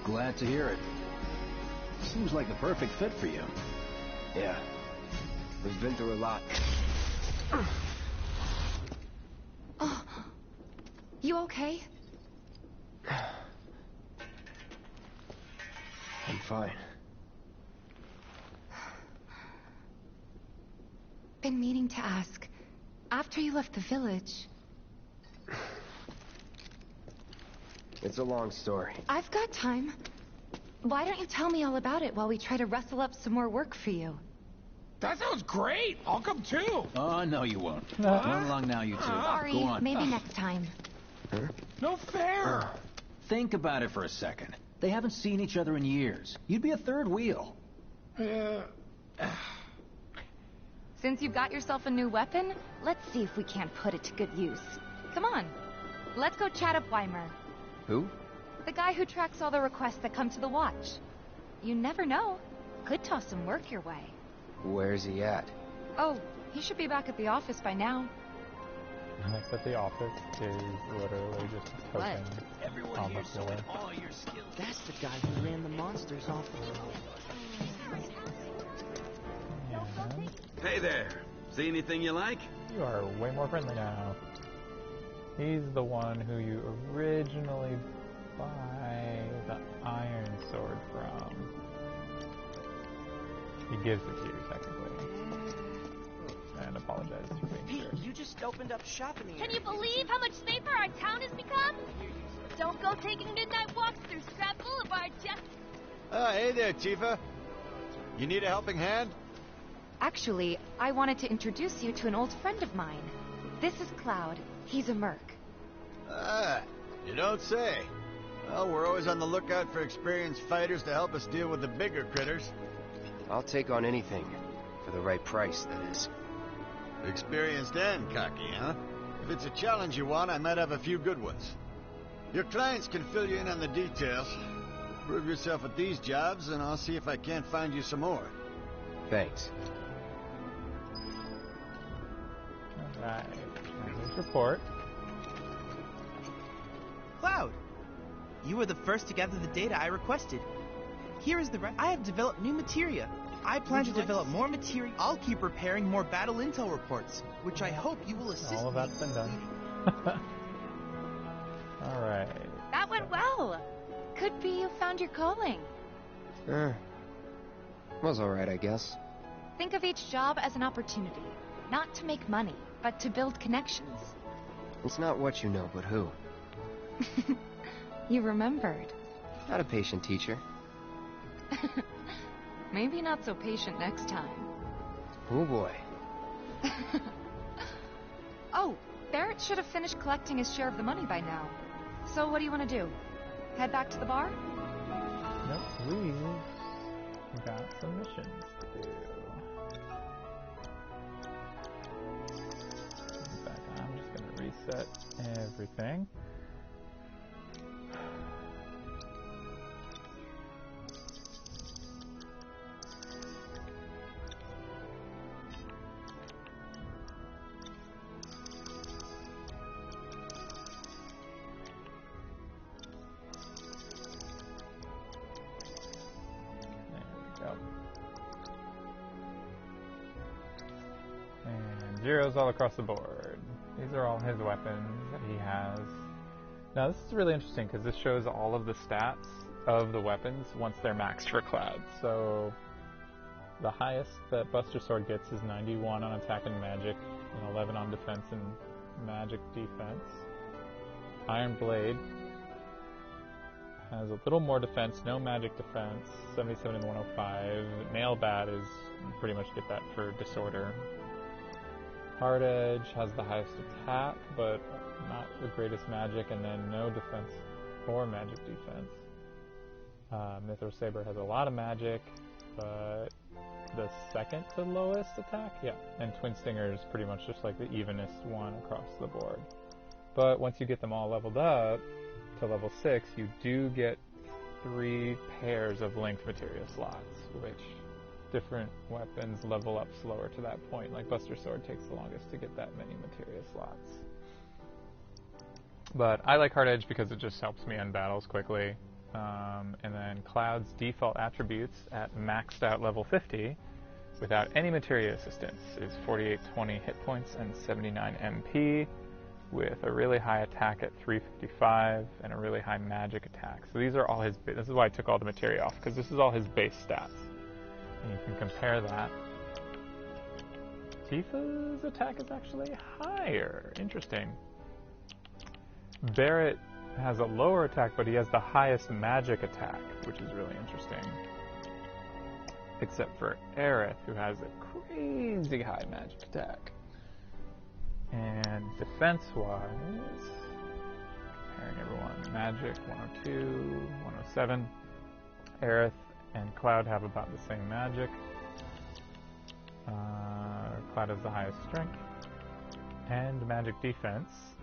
Speaker 16: Glad to hear it. Seems like the perfect fit for you.
Speaker 22: Yeah. We've been through a lot.
Speaker 21: Oh. You okay?
Speaker 22: I'm fine.
Speaker 21: Been meaning to ask. After you left the village...
Speaker 22: It's a long story.
Speaker 21: I've got time. Why don't you tell me all about it while we try to rustle up some more work for you?
Speaker 17: That sounds great. I'll come too.
Speaker 16: Oh, no, you won't. Run along now, you two.
Speaker 21: Sorry,
Speaker 16: Go on.
Speaker 21: maybe next time.
Speaker 22: Huh?
Speaker 17: No fair.
Speaker 16: Think about it for a second. They haven't seen each other in years. You'd be a third wheel.
Speaker 21: Since you've got yourself a new weapon, let's see if we can't put it to good use. Come on. Let's go chat up Weimer.
Speaker 22: Who?
Speaker 21: The guy who tracks all the requests that come to the watch. You never know. Could toss some work your way.
Speaker 22: Where's he at?
Speaker 21: Oh, he should be back at the office by now.
Speaker 1: Next at the office is literally just a token.
Speaker 24: Everyone
Speaker 1: on the
Speaker 24: here's
Speaker 1: floor.
Speaker 24: showing all your skills. That's the guy who ran the monsters off the road.
Speaker 1: And
Speaker 4: Hey there. See anything you like?
Speaker 1: you are way more friendly now. He's the one who you originally buy the iron sword from. He gives it to you, technically. And apologizes for being
Speaker 24: Pete,
Speaker 1: scared.
Speaker 24: you just opened up shop in the
Speaker 12: Can
Speaker 24: area.
Speaker 12: you believe how much safer our town has become? Don't go taking midnight walks through Scrap Boulevard, just...
Speaker 10: Hey there, Tifa. You need a helping hand?
Speaker 21: Actually, I wanted to introduce you to an old friend of mine. This is Cloud. He's a merc.
Speaker 10: Ah, you don't say. Well, we're always on the lookout for experienced fighters to help us deal with the bigger critters.
Speaker 22: I'll take on anything. For the right price, that is.
Speaker 10: Experienced and cocky, huh? If it's a challenge you want, I might have a few good ones. Your clients can fill you in on the details. Prove yourself at these jobs, and I'll see if I can't find you some more.
Speaker 22: Thanks.
Speaker 1: Alright, here's report.
Speaker 19: Cloud, you were the first to gather the data I requested. Here is the I have developed new materia. I plan to develop more materia. I'll keep preparing more battle intel reports, which I hope you will assist
Speaker 1: All of that's been done. Alright.
Speaker 21: That went well. Could be you found your calling.
Speaker 22: Was alright, I guess.
Speaker 21: Think of each job as an opportunity. Not to make money, but to build connections.
Speaker 22: It's not what you know, but who.
Speaker 21: You remembered.
Speaker 22: Not a patient teacher.
Speaker 21: Maybe not so patient next time.
Speaker 22: Oh boy.
Speaker 21: Oh, Barrett should have finished collecting his share of the money by now. So what do you want to do? Head back to the bar?
Speaker 1: Nope, we've got some missions to do. In fact, I'm just going to reset everything. Zeros all across the board. These are all his weapons that he has. Now this is really interesting because this shows all of the stats of the weapons once they're maxed for Cloud. So the highest that Buster Sword gets is 91 on attack and magic, and 11 on defense and magic defense. Iron Blade has a little more defense, no magic defense, 77 and 105. Nail Bat is pretty much get that for disorder. Hard Edge has the highest attack, but not the greatest magic, and then no defense or magic defense. Mythro Saber has a lot of magic, but the second to lowest attack? Yeah, and Twin Stinger is pretty much just like the evenest one across the board. But once you get them all leveled up to to level 6, you do get 3 pairs of linked materia slots, which different weapons level up slower to that point. Like Buster Sword takes the longest to get that many materia slots. But I like Hard Edge because it just helps me end battles quickly. And then Cloud's default attributes at maxed out level 50 without any materia assistance is 4820 hit points and 79 MP with a really high attack at 355 and a really high magic attack. So these are all his, this is why I took all the materia off, because this is all his base stats. And you can compare that. Tifa's attack is actually higher. Interesting. Barrett has a lower attack, but he has the highest magic attack, which is really interesting. Except for Aerith, who has a crazy high magic attack. And defense-wise, comparing everyone, Magic 102, 107. Aerith and Cloud have about the same magic. Cloud has the highest strength. And magic defense.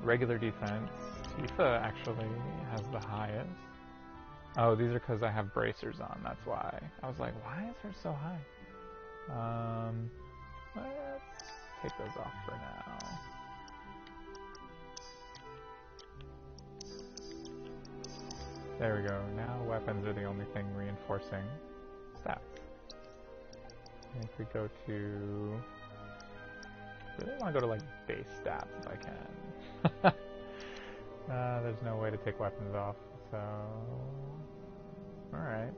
Speaker 1: Regular defense, Tifa actually has the highest. Oh, these are because I have bracers on, that's why. I was like, why is hers so high? Let's take those off for now. There we go. Now weapons are the only thing reinforcing stats. And if we go to... I really want to go to like base stats if I can. There's no way to take weapons off, so... Alright.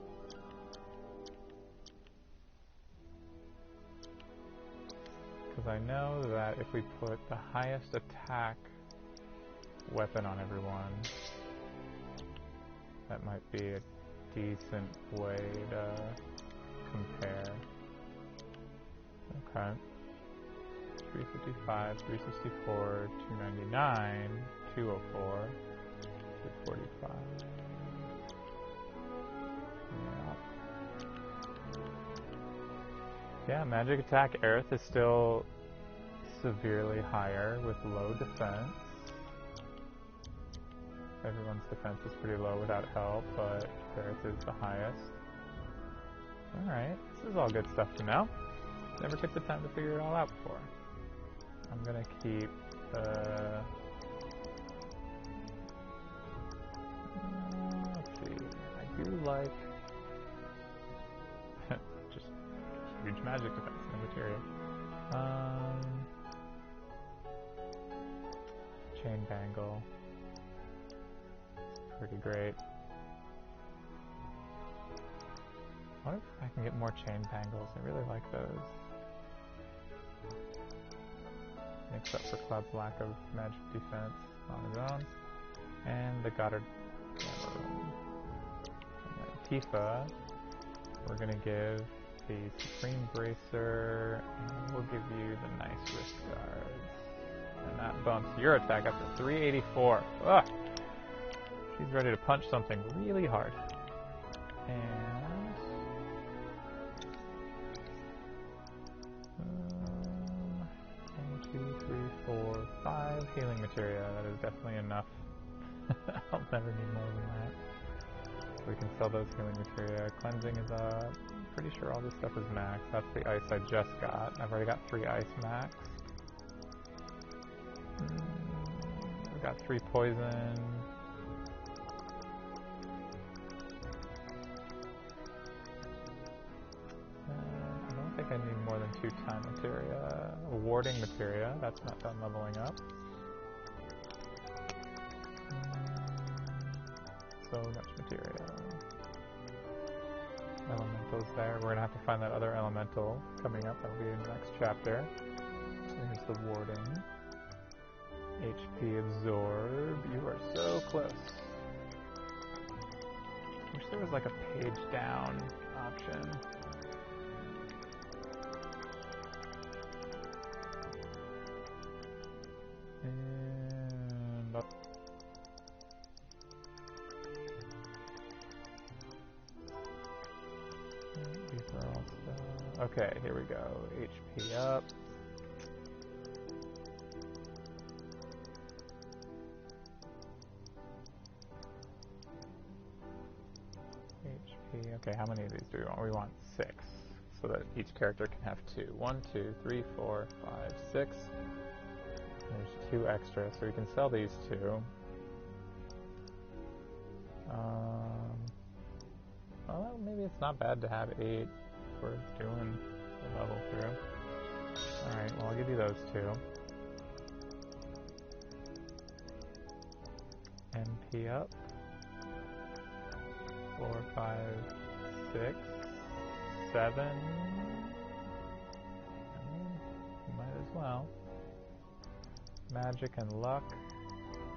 Speaker 1: Because I know that if we put the highest attack weapon on everyone, that might be a decent way to compare. Okay. 355, 364, 299, 204, 245. Yeah, magic attack Aerith is still severely higher with low defense. Everyone's defense is pretty low without help, but Aerith is the highest. Alright, this is all good stuff to know. Never took the time to figure it all out before. I'm gonna keep let's see, I do like just huge magic defense, no materia. Chain bangle, pretty great. What if I can get more chain bangles? I really like those. Makes up for Cloud's lack of magic defense on his own. And the Goddard Gamma Room. And then Tifa, we're going to give the Supreme Bracer, and we'll give you the nice wrist guards. And that bumps your attack up to 384. Ugh! She's ready to punch something really hard. And 5 healing materia. That is definitely enough. I'll never need more than that. So we can sell those healing materia. Cleansing is up. Pretty sure all this stuff is max. That's the ice I just got. I've already got 3 ice max. I've got 3 poison. I don't think I need more than 2 time materia. Warding materia, that's not done leveling up. So much materia. Elementals there. We're gonna have to find that other elemental coming up. That'll be in the next chapter. Here's the warding. HP absorb. You are so close. Wish there was like a page down option. And up. These are all stuff. Okay, here we go. HP up. Okay, how many of these do we want? We want 6, so that each character can have 2. 1, 2, 3, 4, 5, 6. There's 2 extra, so we can sell these 2. Well, maybe it's not bad to have 8 if we're doing the level through. Alright, well I'll give you those 2. MP up. 4, 5, 6, 7. Might as well. Magic and luck.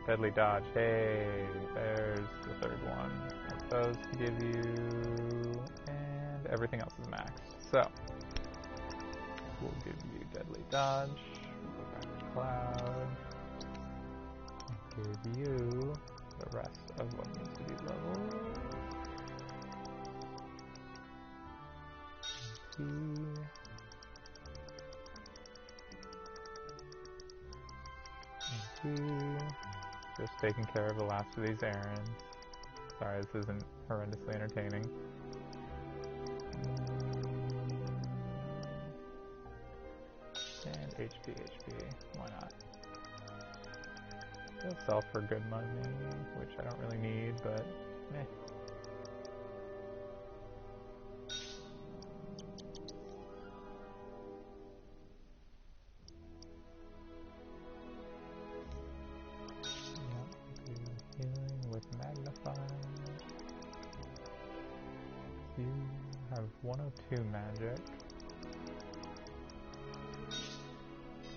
Speaker 1: Deadly dodge. Hey, there's the 3rd one. Let those give you, and everything else is maxed. So we'll give you deadly dodge. We'll go back to cloud. Give you the rest of what needs to be leveled. Just taking care of the last of these errands. Sorry, this isn't horrendously entertaining. And HP. Why not? They'll sell for good money, which I don't really need, but meh. You have 102 magic.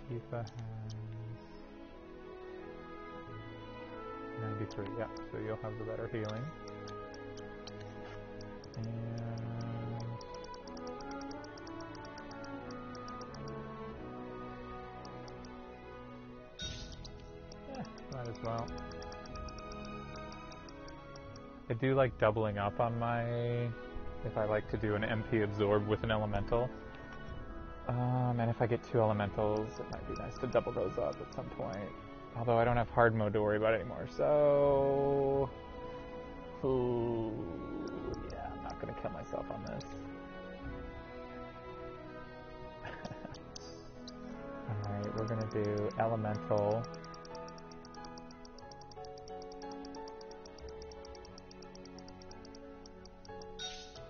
Speaker 1: Tifa has 93, yeah, so you'll have the better healing. And might as well. I do like doubling up on my, if I like to do an MP absorb with an elemental. And if I get 2 elementals, it might be nice to double those up at some point. Although I don't have hard mode to worry about anymore, so... Ooh, yeah, I'm not going to kill myself on this. Alright, we're going to do elemental.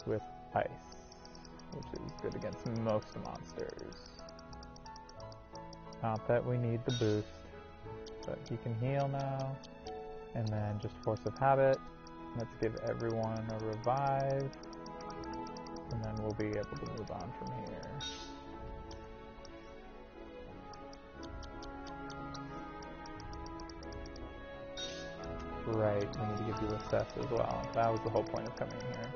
Speaker 1: With ice, which is good against most monsters. Not that we need the boost, but he can heal now. And then just force of habit. Let's give everyone a revive. And then we'll be able to move on from here. Right, we need to give you assess as well. That was the whole point of coming here.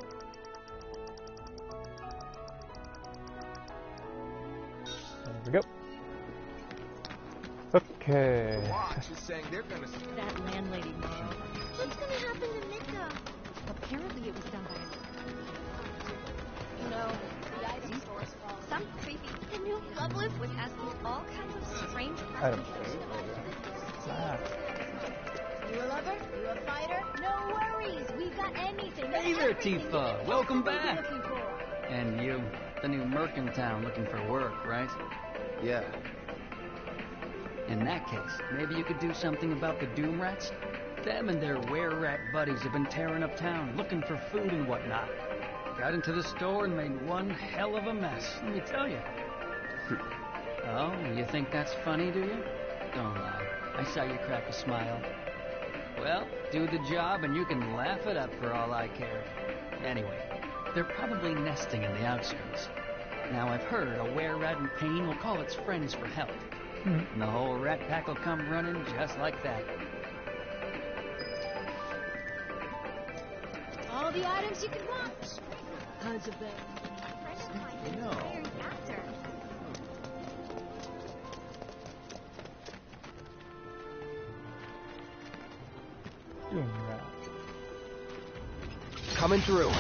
Speaker 1: There we go. Okay.
Speaker 6: She's saying they're gonna...
Speaker 23: That landlady, Mom.
Speaker 12: What's gonna happen to Mika?
Speaker 21: Apparently it was done by
Speaker 12: You know, the item store's falling.
Speaker 21: some creepy.
Speaker 12: The new Loveless was asking all kinds of strange
Speaker 1: Item
Speaker 12: questions.
Speaker 2: You a lover? You a fighter? No worries. We've got anything.
Speaker 14: Hey there,
Speaker 2: everything
Speaker 14: Tifa.
Speaker 2: you
Speaker 14: Welcome
Speaker 2: possibly be
Speaker 14: back.
Speaker 2: looking for.
Speaker 14: And you, the new merc in town looking for work, right?
Speaker 22: Yeah.
Speaker 14: In that case, maybe you could do something about the Doom Rats? Them and their were-rat buddies have been tearing up town, looking for food and whatnot. Got into the store and made one hell of a mess, let me tell you. Oh, you think that's funny, do you? Don't lie. I saw you crack a smile. Well, do the job and you can laugh it up for all I care. Anyway, they're probably nesting in the outskirts. Now I've heard a were-rat in pain will call its friends for help. And the whole rat pack will come running just like that.
Speaker 2: All the items you could want. Tons of them.
Speaker 22: No.
Speaker 2: After.
Speaker 1: Doom rat.
Speaker 22: Coming through.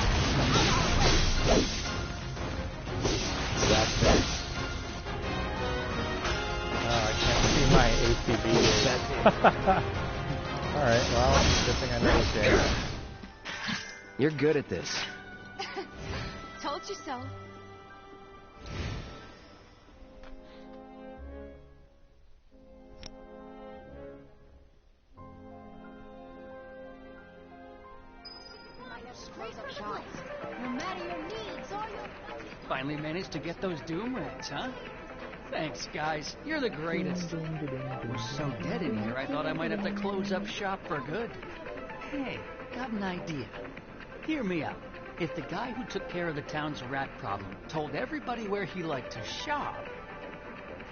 Speaker 22: That's it.
Speaker 1: I can't see my ATV. Alright, well, good thing I know this game.
Speaker 22: You're good at this.
Speaker 21: Told you so.
Speaker 12: Straight for the place. No matter your needs or your...
Speaker 14: Finally managed to get those doom rats, huh? Thanks, guys. You're the greatest. We're so dead in here, I thought I might have to close up shop for good. Hey, got an idea. Hear me out. If the guy who took care of the town's rat problem told everybody where he liked to shop,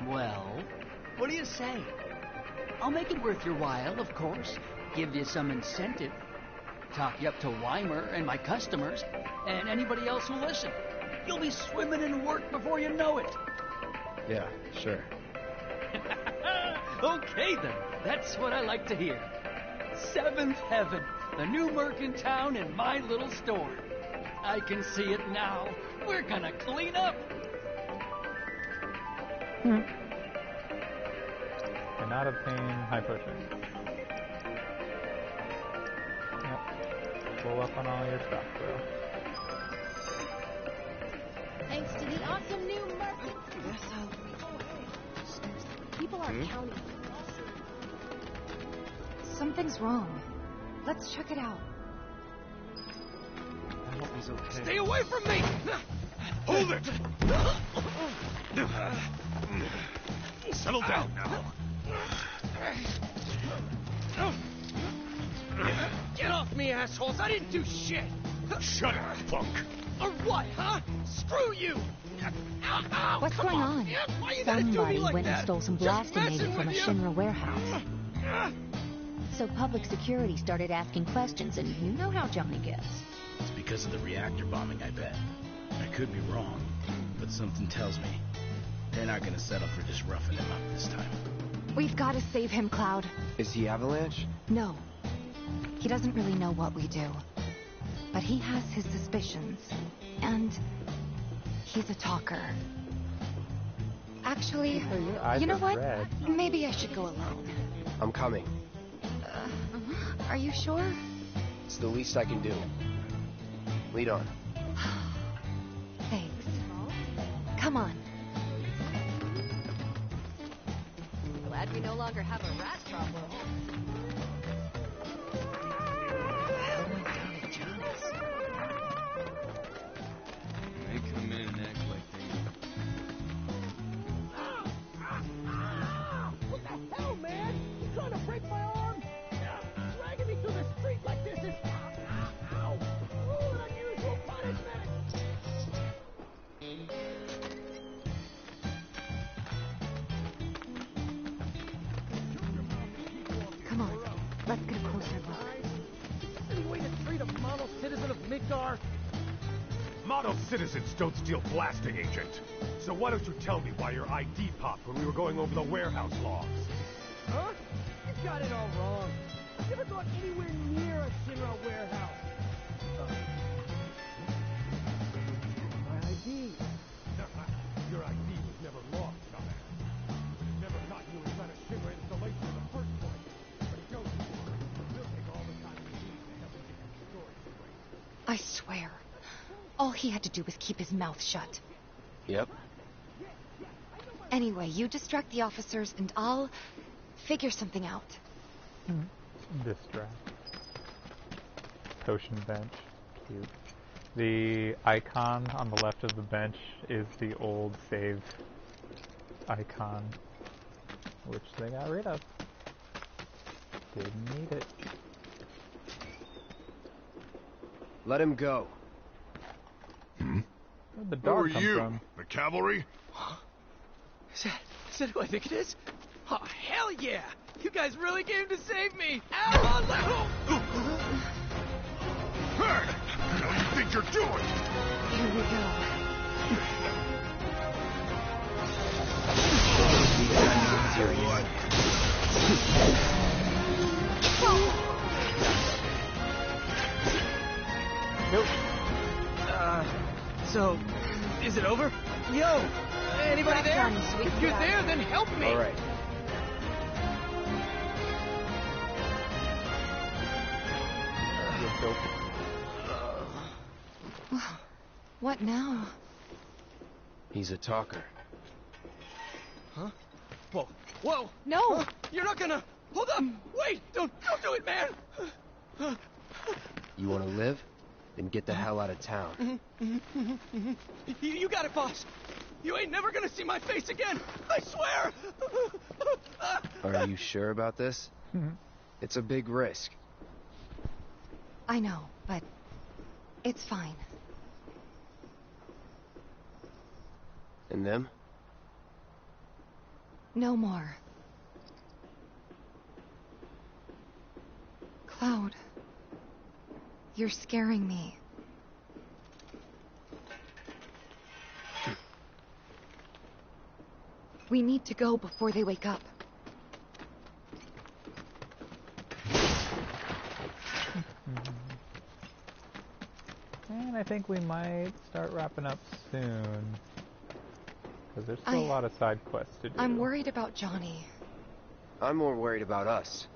Speaker 14: well, what do you say? I'll make it worth your while, of course. Give you some incentive. Talk you up to Weimer and my customers, and anybody else who'll listen. You'll be swimming in work before you know it.
Speaker 22: Yeah, sure.
Speaker 14: Okay, then. That's what I like to hear. Seventh Heaven, the new merc in town and my little store. I can see it now. We're gonna clean up.
Speaker 1: And out of pain, high potion. Yep. Pull up on all your stuff, bro.
Speaker 12: Thanks to the awesome new market. People are counting.
Speaker 21: Something's wrong. Let's check it out.
Speaker 8: I hope he's okay.
Speaker 6: Stay away from me! Hold it! Settle down now.
Speaker 8: Get off me, assholes! I didn't do shit!
Speaker 6: Shut up, punk!
Speaker 8: Or what, huh? Screw you! Ow, ow,
Speaker 21: What's going on?
Speaker 8: Why you gotta do me
Speaker 21: Somebody
Speaker 8: like
Speaker 21: went and
Speaker 8: that?
Speaker 21: stole some
Speaker 8: Just
Speaker 21: blasting
Speaker 8: messing
Speaker 21: agent from a
Speaker 8: with you.
Speaker 21: Shinra warehouse. So public security started asking questions, and you know how Johnny gets.
Speaker 16: It's because of the reactor bombing, I bet. I could be wrong, but something tells me they're not gonna settle for just roughing him up this time.
Speaker 21: We've got to save him, Cloud.
Speaker 22: Is he Avalanche?
Speaker 21: No. He doesn't really know what we do. But he has his suspicions. And he's a talker. Actually,
Speaker 1: your eyes
Speaker 21: you know
Speaker 1: are
Speaker 21: what?
Speaker 1: red.
Speaker 21: Maybe I should go alone.
Speaker 22: I'm coming.
Speaker 21: Are you sure?
Speaker 22: It's the least I can do. Lead on.
Speaker 21: Thanks. Come on.
Speaker 23: Glad we no longer have a rat problem.
Speaker 15: They come in and act like they...
Speaker 3: What the hell, man? You trying to break my arm? Dragging me through the street like this is... Ow! Ooh, an unusual punishment!
Speaker 21: Come on. Let's get a closer look.
Speaker 3: Any way to treat a model citizen of Midgar?
Speaker 5: Model citizens don't steal blasting agent. So why don't you tell me why your ID popped when we were going over the warehouse logs?
Speaker 3: Huh? You got it all wrong. I've never gone anywhere near a Shinra warehouse. My ID.
Speaker 5: Your ID was never lost, dumbass. Never got you inside a Shinra installation in the first place. But don't you worry. We'll take all the time we need to help you get your story straight.
Speaker 21: I swear. All he had to do was keep his mouth shut.
Speaker 22: Yep.
Speaker 21: Anyway, you distract the officers and I'll figure something out.
Speaker 1: Distract. Potion bench. Cute. The icon on the left of the bench is the old save icon, which they got rid of. Didn't need it.
Speaker 22: Let him go.
Speaker 1: Where'd the
Speaker 6: Who
Speaker 1: dog
Speaker 6: are
Speaker 1: come
Speaker 6: you?
Speaker 1: from?
Speaker 6: The cavalry?
Speaker 8: Is that who I think it is? Oh, hell yeah! You guys really came to save me! Ow!
Speaker 6: Hey! What do you think you're doing?
Speaker 21: Here we go.
Speaker 8: Nope. So, is it over? Yo! Anybody there?
Speaker 21: Johnny, so we can
Speaker 8: If you're
Speaker 21: get out.
Speaker 8: there, then help me!
Speaker 22: All right.
Speaker 21: What now?
Speaker 22: He's a talker.
Speaker 8: Huh? Whoa. Whoa!
Speaker 21: No!
Speaker 8: Huh? You're not gonna... Hold up! Wait! Don't do it, man!
Speaker 22: You want to live? Then get the hell out of town.
Speaker 8: You got it, boss. You ain't never gonna see my face again. I swear.
Speaker 22: Are you sure about this? It's a big risk.
Speaker 21: I know, but it's fine.
Speaker 22: And them?
Speaker 21: No more. Cloud, you're scaring me. We need to go before they wake up.
Speaker 1: And I think we might start wrapping up soon. Because there's still a lot of side quests to do.
Speaker 21: I'm worried about Johnny.
Speaker 22: I'm more worried about us.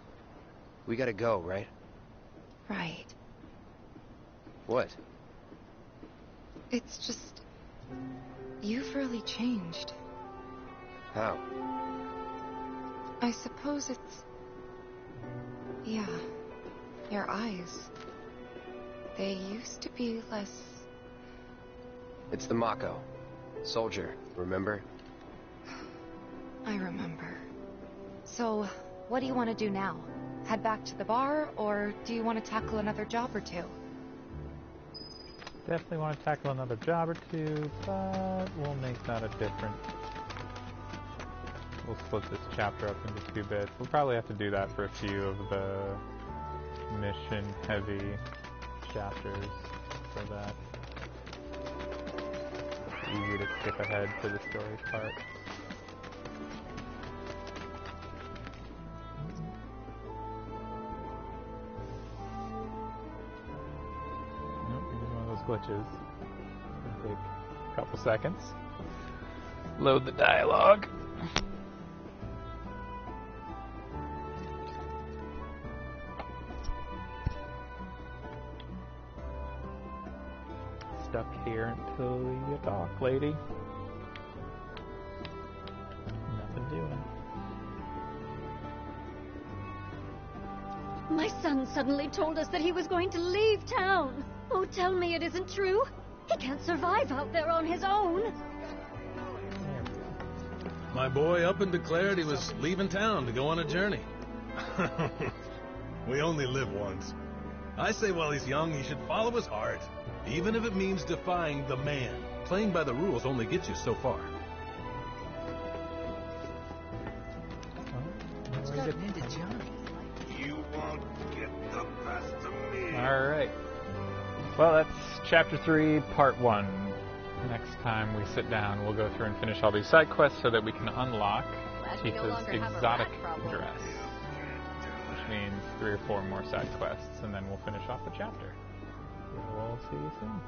Speaker 22: We gotta go, right?
Speaker 21: Right.
Speaker 22: What?
Speaker 21: It's just... You've really changed.
Speaker 22: How?
Speaker 21: I suppose it's... Yeah. Your eyes. They used to be less...
Speaker 22: It's the Mako. Soldier, remember?
Speaker 21: I remember. So, what do you want to do now? Head back to the bar, or do you want to tackle another job or two?
Speaker 1: Definitely want to tackle another job or two, but we'll make that a different... We'll split this chapter up into 2 bits. We'll probably have to do that for a few of the mission-heavy chapters for that. It's easy to skip ahead to the story part. Nope, here's one of those glitches. It'll take a couple seconds. Load the dialogue. Stuck here until you talk, lady. Nothing doing.
Speaker 23: My son suddenly told us that he was going to leave town. Oh, tell me it isn't true. He can't survive out there on his own.
Speaker 7: My boy up and declared he was leaving town to go on a journey. We only live once. I say while he's young, he should follow his heart. Even if it means defying the man. Playing by the rules only gets you so far.
Speaker 24: What's gotten into Johnny?
Speaker 7: You won't get the best of me.
Speaker 1: Alright. Well, that's Chapter 3, Part 1. Next time we sit down, we'll go through and finish all these side quests so that we can unlock Tifa's exotic dress. Which means 3 or 4 more side quests, and then we'll finish off the chapter. We'll see you soon.